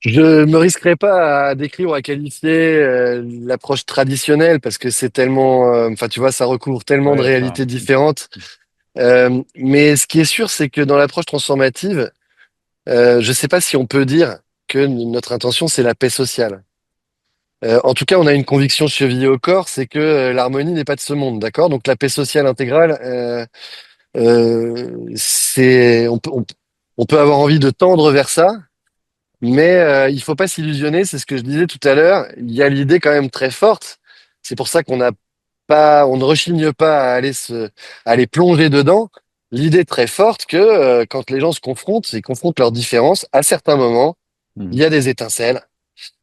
Je me risquerai pas à décrire ou à qualifier l'approche traditionnelle parce que c'est tellement, enfin, tu vois, ça recouvre tellement de Oui, ça. réalités différentes. Mais ce qui est sûr, c'est que dans l'approche transformative, je sais pas si on peut dire que notre intention, c'est la paix sociale. En tout cas, on a une conviction chevillée au corps, c'est que l'harmonie n'est pas de ce monde, d'accord? Donc la paix sociale intégrale, on peut avoir envie de tendre vers ça, mais il faut pas s'illusionner, c'est ce que je disais tout à l'heure. Il y a l'idée quand même très forte. C'est pour ça on ne rechigne pas à aller plonger dedans. L'idée très forte que quand les gens se confrontent, ils confrontent leurs différences. À certains moments, il Mhm. y a des étincelles.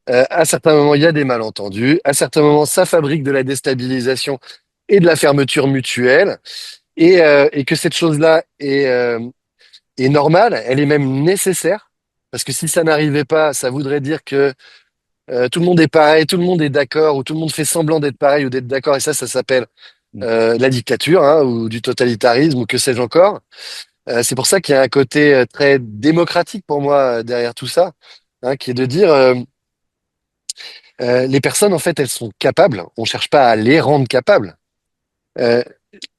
À certains moments, il y a des malentendus. À certains moments, ça fabrique de la déstabilisation et de la fermeture mutuelle. Et que cette chose-là est normale, elle est même nécessaire. Parce que si ça n'arrivait pas, ça voudrait dire que tout le monde est pareil, tout le monde est d'accord, ou tout le monde fait semblant d'être pareil ou d'être d'accord. Et ça s'appelle Mhm. la dictature, hein, ou du totalitarisme, ou que sais-je encore. C'est pour ça qu'il y a un côté très démocratique pour moi derrière tout ça, hein, qui est de dire les personnes, en fait, elles sont capables. On cherche pas à les rendre capables. Euh,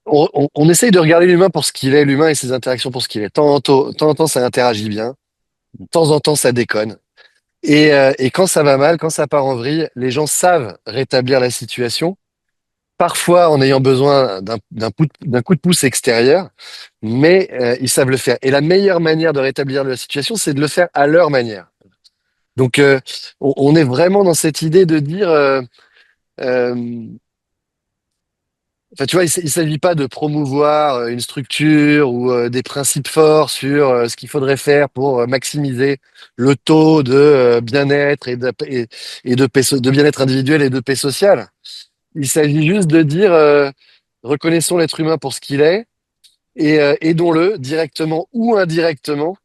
on essaye de regarder l'humain pour ce qu'il est, l'humain et ses interactions pour ce qu'il est. De temps en temps, ça interagit bien. De temps en temps, ça déconne. Et quand ça va mal, quand ça part en vrille, les gens savent rétablir la situation, parfois en ayant besoin d'un coup de pouce extérieur, mais ils savent le faire. Et la meilleure manière de rétablir la situation, c'est de le faire à leur manière. Donc, on est vraiment dans cette idée de dire, euh, enfin, tu vois, il s'agit pas de promouvoir une structure ou des principes forts sur ce qu'il faudrait faire pour maximiser le taux de bien-être et de bien-être individuel et de paix sociale. Il s'agit juste de dire, reconnaissons l'être humain pour ce qu'il est et aidons-le directement ou indirectement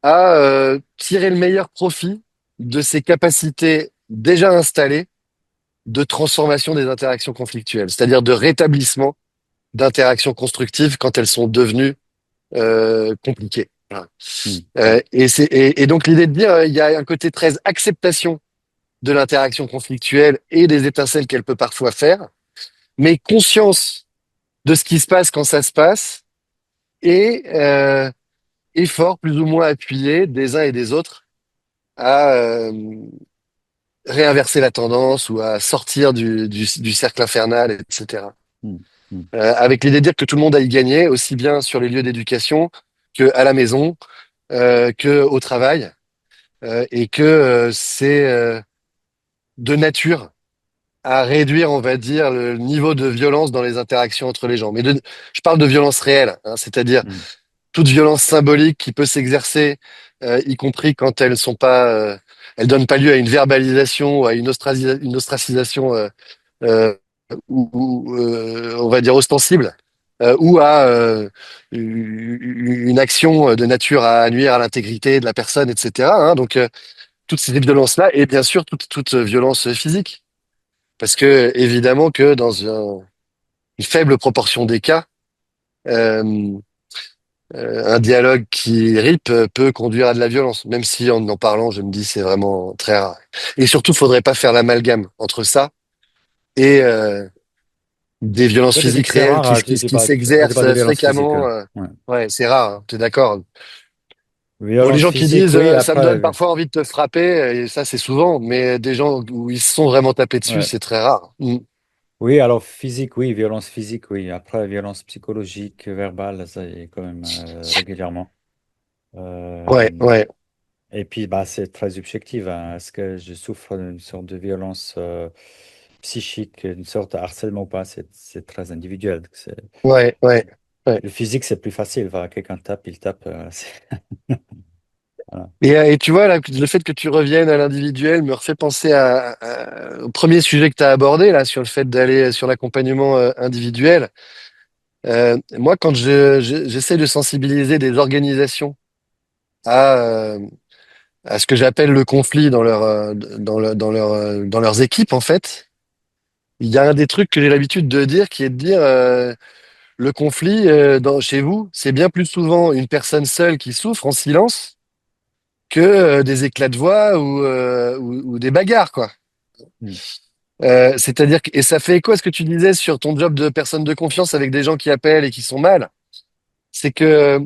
à tirer le meilleur profit de ses capacités déjà installées de transformation des interactions conflictuelles, c'est-à-dire de rétablissement d'interactions constructives quand elles sont devenues compliquées. Voilà. Mhm. Mhm. Et donc l'idée de dire, il y a un côté très acceptation de l'interaction conflictuelle et des étincelles qu'elle peut parfois faire, mais conscience de ce qui se passe quand ça se passe et effort plus ou moins appuyé des uns et des autres à réinverser la tendance ou à sortir du cercle infernal, etc. mm, mm. Avec l'idée de dire que tout le monde a y gagné, aussi bien sur les lieux d'éducation que à la maison, que au travail, et que c'est de nature à réduire, on va dire, le niveau de violence dans les interactions entre les gens. Je parle de violence réelle, hein, c'est-à-dire Mm. toute violence symbolique qui peut s'exercer, y compris quand elles donnent pas lieu à une verbalisation ou à une ostracisation, euh, on va dire ostensible, ou à une action de nature à nuire à l'intégrité de la personne, etc. Hein. Donc toutes ces violences-là et bien sûr toute violence physique. Parce que évidemment que une faible proportion des cas, euh, un dialogue qui ripe peut conduire à de la violence. Même si en parlant, je me dis c'est vraiment très rare. Et surtout, faudrait pas faire l'amalgame entre ça et des violences Toi, tu dis physiques que c'est réelles rare, qui tu dis s'exercent pas de violence physique. fréquemment. Hein. Ouais. Ouais, c'est rare. Hein, t'es d'accord? Bon, les Violence gens qui physique, disent oui, ça me donne après, parfois envie de te frapper, et ça c'est souvent, mais des gens où ils se sont vraiment tapés dessus, ouais. c'est très rare. Mm. Oui, alors physique, oui, violence physique, oui. Après, violence psychologique, verbale, ça y est quand même régulièrement. Ouais, Euh, ouais, et puis, bah, c'est très subjectif. Hein. Est-ce que je souffre d'une sorte de violence psychique, une sorte de harcèlement ou pas? C'est très individuel. ouais, ouais, ouais. Le physique, c'est plus facile. Voilà, quelqu'un tape, il tape. Voilà. Et tu vois, là, le fait que tu reviennes à l'individuel me refait penser au premier sujet que tu as abordé, là, sur le fait d'aller sur l'accompagnement individuel. Moi, quand j'essaie de sensibiliser des organisations à, euh, à ce que j'appelle le conflit dans leurs équipes, en fait, il y a un des trucs que j'ai l'habitude de dire qui est de dire le conflit chez vous, c'est bien plus souvent une personne seule qui souffre en silence que des éclats de voix ou des bagarres, quoi. Mm. C'est-à-dire et ça fait écho à ce que tu disais sur ton job de personne de confiance avec des gens qui appellent et qui sont mal. C'est que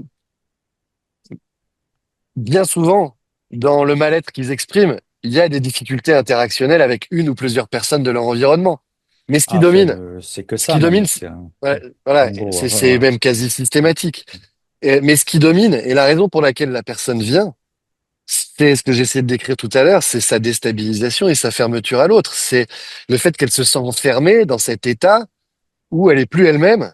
bien souvent, dans le mal-être qu'ils expriment, il y a des difficultés interactionnelles avec une ou plusieurs personnes de leur environnement. Mais Ah, c'est que ce qui ça même. domine, Ouais. voilà, En gros, c'est même quasi systématique. Mais ce qui domine, et la raison pour laquelle la personne vient, c'est ce que j'essaie de décrire tout à l'heure, c'est sa déstabilisation et sa fermeture à l'autre. C'est le fait qu'elle se sent enfermée dans cet état où elle est plus elle-même,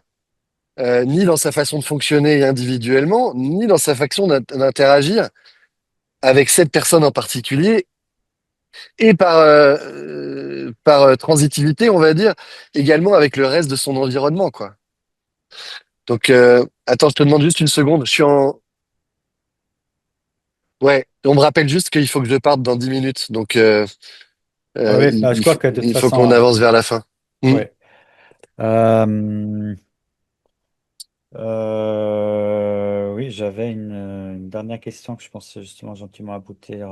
ni dans sa façon de fonctionner individuellement, ni dans sa façon d'interagir avec cette personne en particulier, et par transitivité, on va dire, également avec le reste de son environnement, quoi. Donc, attends, je te demande juste une seconde. Ouais, on me rappelle juste qu'il faut que je parte dans 10 minutes. Donc, oui, bah, je crois que de toute il faut façon, qu'on avance vers la fin. Hmm. ouais. Euh, oui, j'avais une dernière question que je pensais justement gentiment aboutir.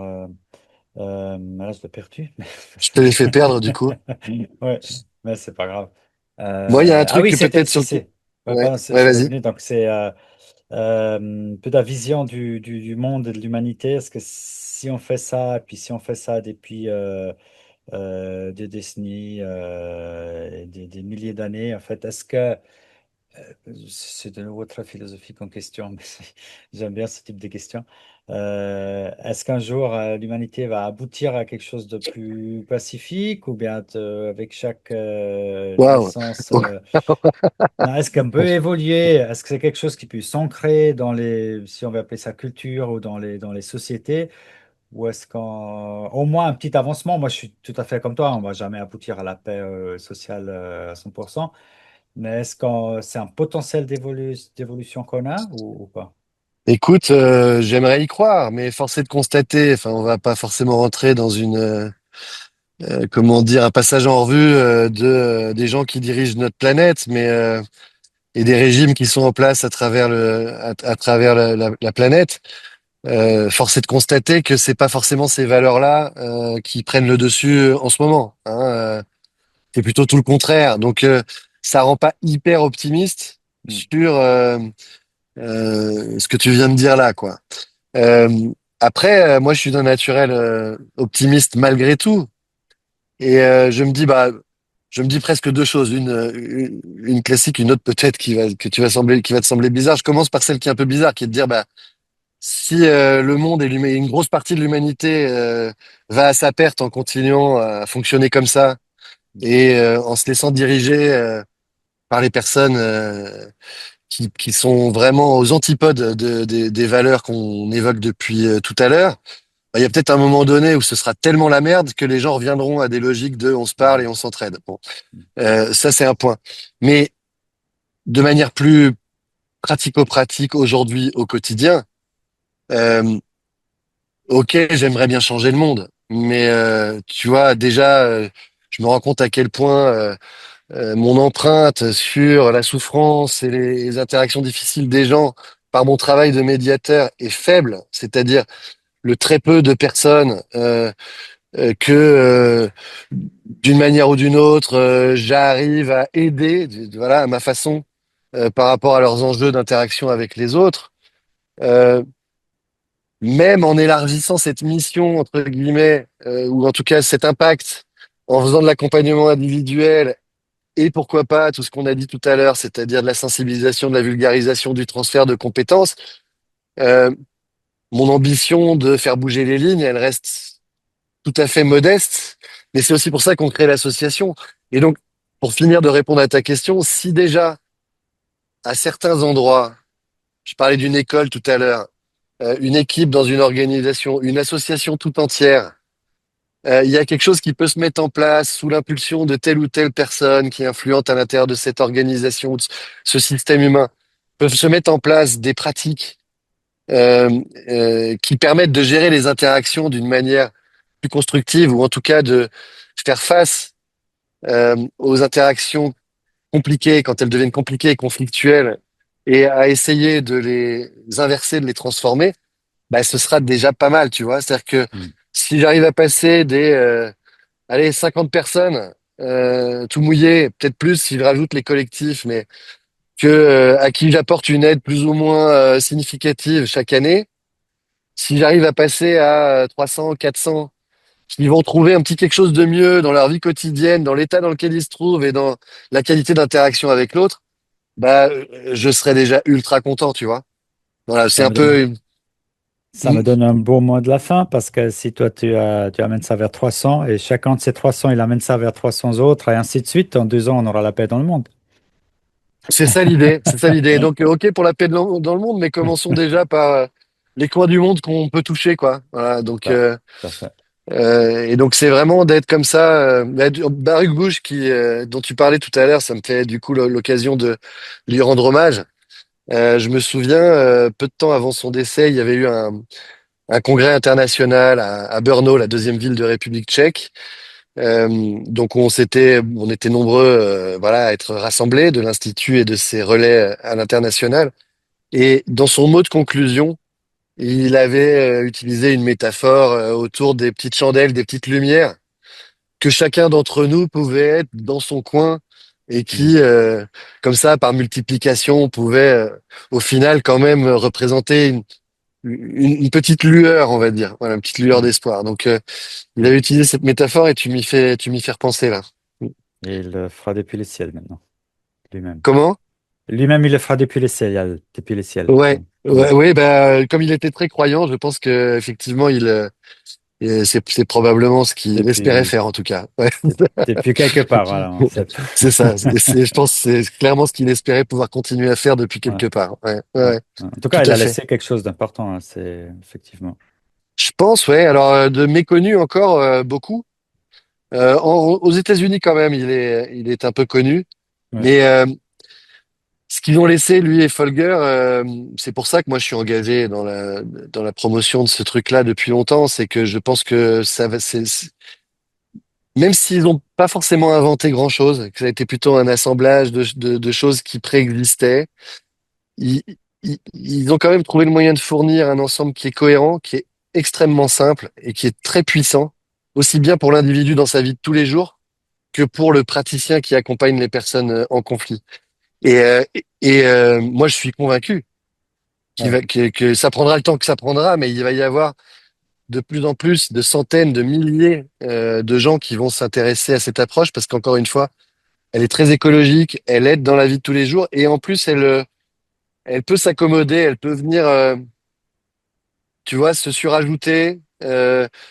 Là, je l'ai perdu. Je te l'ai fait perdre, du coup. Ouais, mais c'est pas grave. Moi, il y a un Ah truc oui, que peut-être si, sur si. Ouais, Ouais, pardon, ouais, c'est vas-y. revenu. Donc, c'est un peu la vision du monde et de l'humanité. Est-ce que si on fait ça, et puis si on fait ça depuis des décennies, des milliers d'années, en fait, est-ce que c'est de nouveau très philosophique en question, mais j'aime bien ce type de questions. Est-ce qu'un jour l'humanité va aboutir à quelque chose de plus pacifique ou bien avec chaque Waouh. naissance, non, est-ce qu'on peut évoluer? Est-ce que c'est quelque chose qui peut s'ancrer dans les, si on veut appeler ça culture ou dans les sociétés? Ou est-ce qu'au moins un petit avancement? Moi, je suis tout à fait comme toi, on va jamais aboutir à la paix sociale à 100%. Mais est-ce que c'est un potentiel d'évolution qu'on a ou pas? Écoute, j'aimerais y croire, mais force est de constater, enfin, on va pas forcément rentrer dans comment dire, un passage en revue des gens qui dirigent notre planète, et des régimes qui sont en place à travers la planète. Force est de constater que c'est pas forcément ces valeurs-là qui prennent le dessus en ce moment. Hein, c'est plutôt tout le contraire. Donc, ça rend pas hyper optimiste Hmm. sur ce que tu viens de dire là, quoi. Euh, Après, moi, je suis d'un naturel optimiste malgré tout. Et je me dis presque deux choses. Une classique, une autre peut-être qui va te sembler bizarre. Je commence par celle qui est un peu bizarre, qui est de dire, bah, si le monde et une grosse partie de l'humanité va à sa perte en continuant à fonctionner comme ça et en se laissant diriger par les personnes qui sont vraiment aux antipodes des valeurs qu'on évoque depuis tout à l'heure, bah, il y a peut-être un moment donné où ce sera tellement la merde que les gens reviendront à des logiques de on se parle et on s'entraide. Bon, ça c'est un point. Mais de manière plus pratico-pratique aujourd'hui au quotidien, euh, ok, j'aimerais bien changer le monde, mais tu vois déjà, je me rends compte à quel point mon empreinte sur la souffrance et les interactions difficiles des gens par mon travail de médiateur est faible, c'est-à-dire le très peu de personnes que d'une manière ou d'une autre, j'arrive à aider, voilà, à ma façon, par rapport à leurs enjeux d'interaction avec les autres. Euh, Même en élargissant cette mission, entre guillemets, ou en tout cas cet impact, en faisant de l'accompagnement individuel et pourquoi pas tout ce qu'on a dit tout à l'heure, c'est-à-dire de la sensibilisation, de la vulgarisation, du transfert de compétences, euh, mon ambition de faire bouger les lignes, elle reste tout à fait modeste, mais c'est aussi pour ça qu'on crée l'association. Et donc, pour finir de répondre à ta question, si déjà, à certains endroits, je parlais d'une école tout à l'heure, une équipe dans une organisation, une association tout entière, il y a quelque chose qui peut se mettre en place sous l'impulsion de telle ou telle personne qui est influente à l'intérieur de cette organisation, de ce système humain, peuvent se mettre en place des pratiques euh, qui permettent de gérer les interactions d'une manière plus constructive ou en tout cas de faire face aux interactions compliquées quand elles deviennent compliquées et conflictuelles et à essayer de les inverser, de les transformer, bah, ce sera déjà pas mal, tu vois. C'est-à-dire que Mm. si j'arrive à passer allez, 50 personnes, tout mouillé, peut-être plus si je rajoute les collectifs, mais à qui j'apporte une aide plus ou moins significative chaque année, si j'arrive à passer à 300, 400, qui vont trouver un petit quelque chose de mieux dans leur vie quotidienne, dans l'état dans lequel ils se trouvent et dans la qualité d'interaction avec l'autre, bah, je serais déjà ultra content, tu vois. Voilà, c'est Ça un me donne, peu, ça me donne un beau mot de la fin parce que si toi tu amènes ça vers 300 et chacun de ces 300 il amène ça vers 300 autres et ainsi de suite, en 2 ans on aura la paix dans le monde. c'est ça l'idée, c'est ça l'idée. Donc, ok pour la paix dans le monde, mais commençons déjà par les coins du monde qu'on peut toucher, quoi. Voilà, donc, Ça, tout à fait. et donc c'est vraiment d'être comme ça. Baruch Bush, dont tu parlais tout à l'heure, ça me fait du coup l'occasion de lui rendre hommage. Je me souviens, peu de temps avant son décès, il y avait eu un congrès international à Brno, la deuxième ville de République tchèque. Donc on était nombreux, voilà, à être rassemblés de l'Institut et de ses relais à l'international. Et dans son mot de conclusion, il avait utilisé une métaphore autour des petites chandelles, des petites lumières que chacun d'entre nous pouvait être dans son coin et Mhm. qui, comme ça, par multiplication, pouvait au final quand même représenter une petite lueur, on va dire, voilà, une petite lueur Mhm. d'espoir. Donc, il avait utilisé cette métaphore et tu m'y fais repenser là. Et il le fera depuis les ciels maintenant, lui-même. Comment? Lui-même, il le fera depuis les ciels, depuis les ciels. Ouais, Donc, ouais, ouais, ouais, bah, comme il était très croyant, je pense que effectivement, c'est probablement ce qu'il espérait depuis, faire en tout cas. Ouais. depuis quelque part, voilà, on sait pas. C'est ça. Je pense que c'est clairement ce qu'il espérait pouvoir continuer à faire depuis Ouais, quelque part. Ouais, ouais, ouais. ouais, En tout tout cas, il à a fait. laissé quelque chose d'important, hein, c'est effectivement. Je pense, ouais. Alors, de méconnus encore beaucoup. Aux États-Unis quand même, il est un peu connu. Ouais. Mais ce qu'ils ont laissé, lui et Folger, c'est pour ça que moi je suis engagé dans la promotion de ce truc-là depuis longtemps. C'est que je pense que ça va, même s'ils n'ont pas forcément inventé grand-chose, que ça a été plutôt un assemblage de choses qui préexistaient, ils, ils ont quand même trouvé le moyen de fournir un ensemble qui est cohérent, qui est extrêmement simple et qui est très puissant, aussi bien pour l'individu dans sa vie de tous les jours que pour le praticien qui accompagne les personnes en conflit. Moi, je suis convaincu. Ouais, que ça prendra le temps que ça prendra, mais il va y avoir de plus en plus de centaines, de milliers de gens qui vont s'intéresser à cette approche parce qu'encore une fois, elle est très écologique, elle aide dans la vie de tous les jours et en plus, elle peut s'accommoder, elle peut venir, tu vois, se surajouter,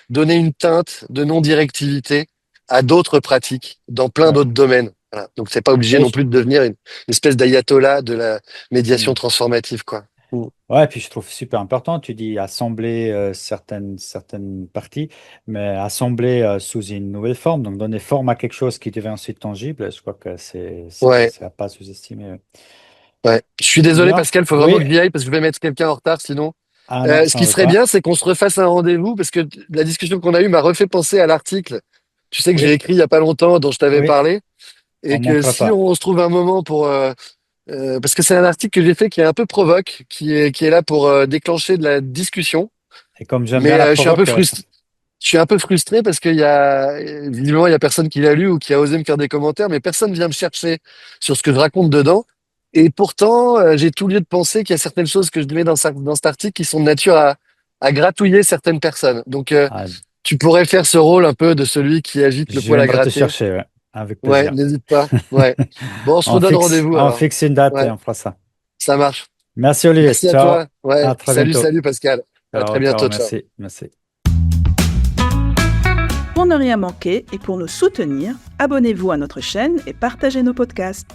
donner une teinte de non-directivité à d'autres pratiques dans plein ouais. d'autres domaines. Voilà. Donc, c'est pas obligé Et non plus de devenir une espèce d'ayatollah de la médiation hmm. transformative, quoi. Mm. Ouais, puis je trouve super important, tu dis assembler certaines parties, mais assembler sous une nouvelle forme, donc donner forme à quelque chose qui devient ensuite tangible, je crois que Ouais, c'est à pas sous-estimer. ouais. Je suis désolé, Bien, Pascal, faut vraiment oui. que j'y aille parce que je vais mettre quelqu'un en retard sinon. Ah non, Ce ça ne qui veut serait pas. bien, c'est qu'on se refasse un rendez-vous parce que la discussion qu'on a eue m'a refait penser à l'article. Tu sais que j'ai Oui, écrit il y a pas longtemps, dont je t'avais oui, parlé, on et que manquera si pas. on se trouve un moment pour, parce que c'est un article que j'ai fait qui est un peu provoque, qui est là pour déclencher de la discussion, Et comme j'aime bien mais la je suis un peu provoque, frustré. Je suis un peu frustré parce qu'il y a, visiblement, il y a personne qui l'a lu ou qui a osé me faire des commentaires, mais personne vient me chercher sur ce que je raconte dedans. Et pourtant, j'ai tout lieu de penser qu'il y a certaines choses que je mets dans cet article qui sont de nature à gratouiller certaines personnes. Donc, ah, tu pourrais faire ce rôle un peu de celui qui agite le je poil à viendrai te gratter. chercher, ouais, avec Ouais, plaisir. n'hésite pas. Ouais. Bon, on se redonne rendez-vous On alors. fixe une date et Ouais, on fera ça. ça marche. Merci Olivier. Merci à Ciao. toi. Ouais, À très salut, bientôt. salut Pascal. À très Ciao, ciao. bientôt. Ciao. Merci. Merci. Pour ne rien manquer et pour nous soutenir, abonnez-vous à notre chaîne et partagez nos podcasts.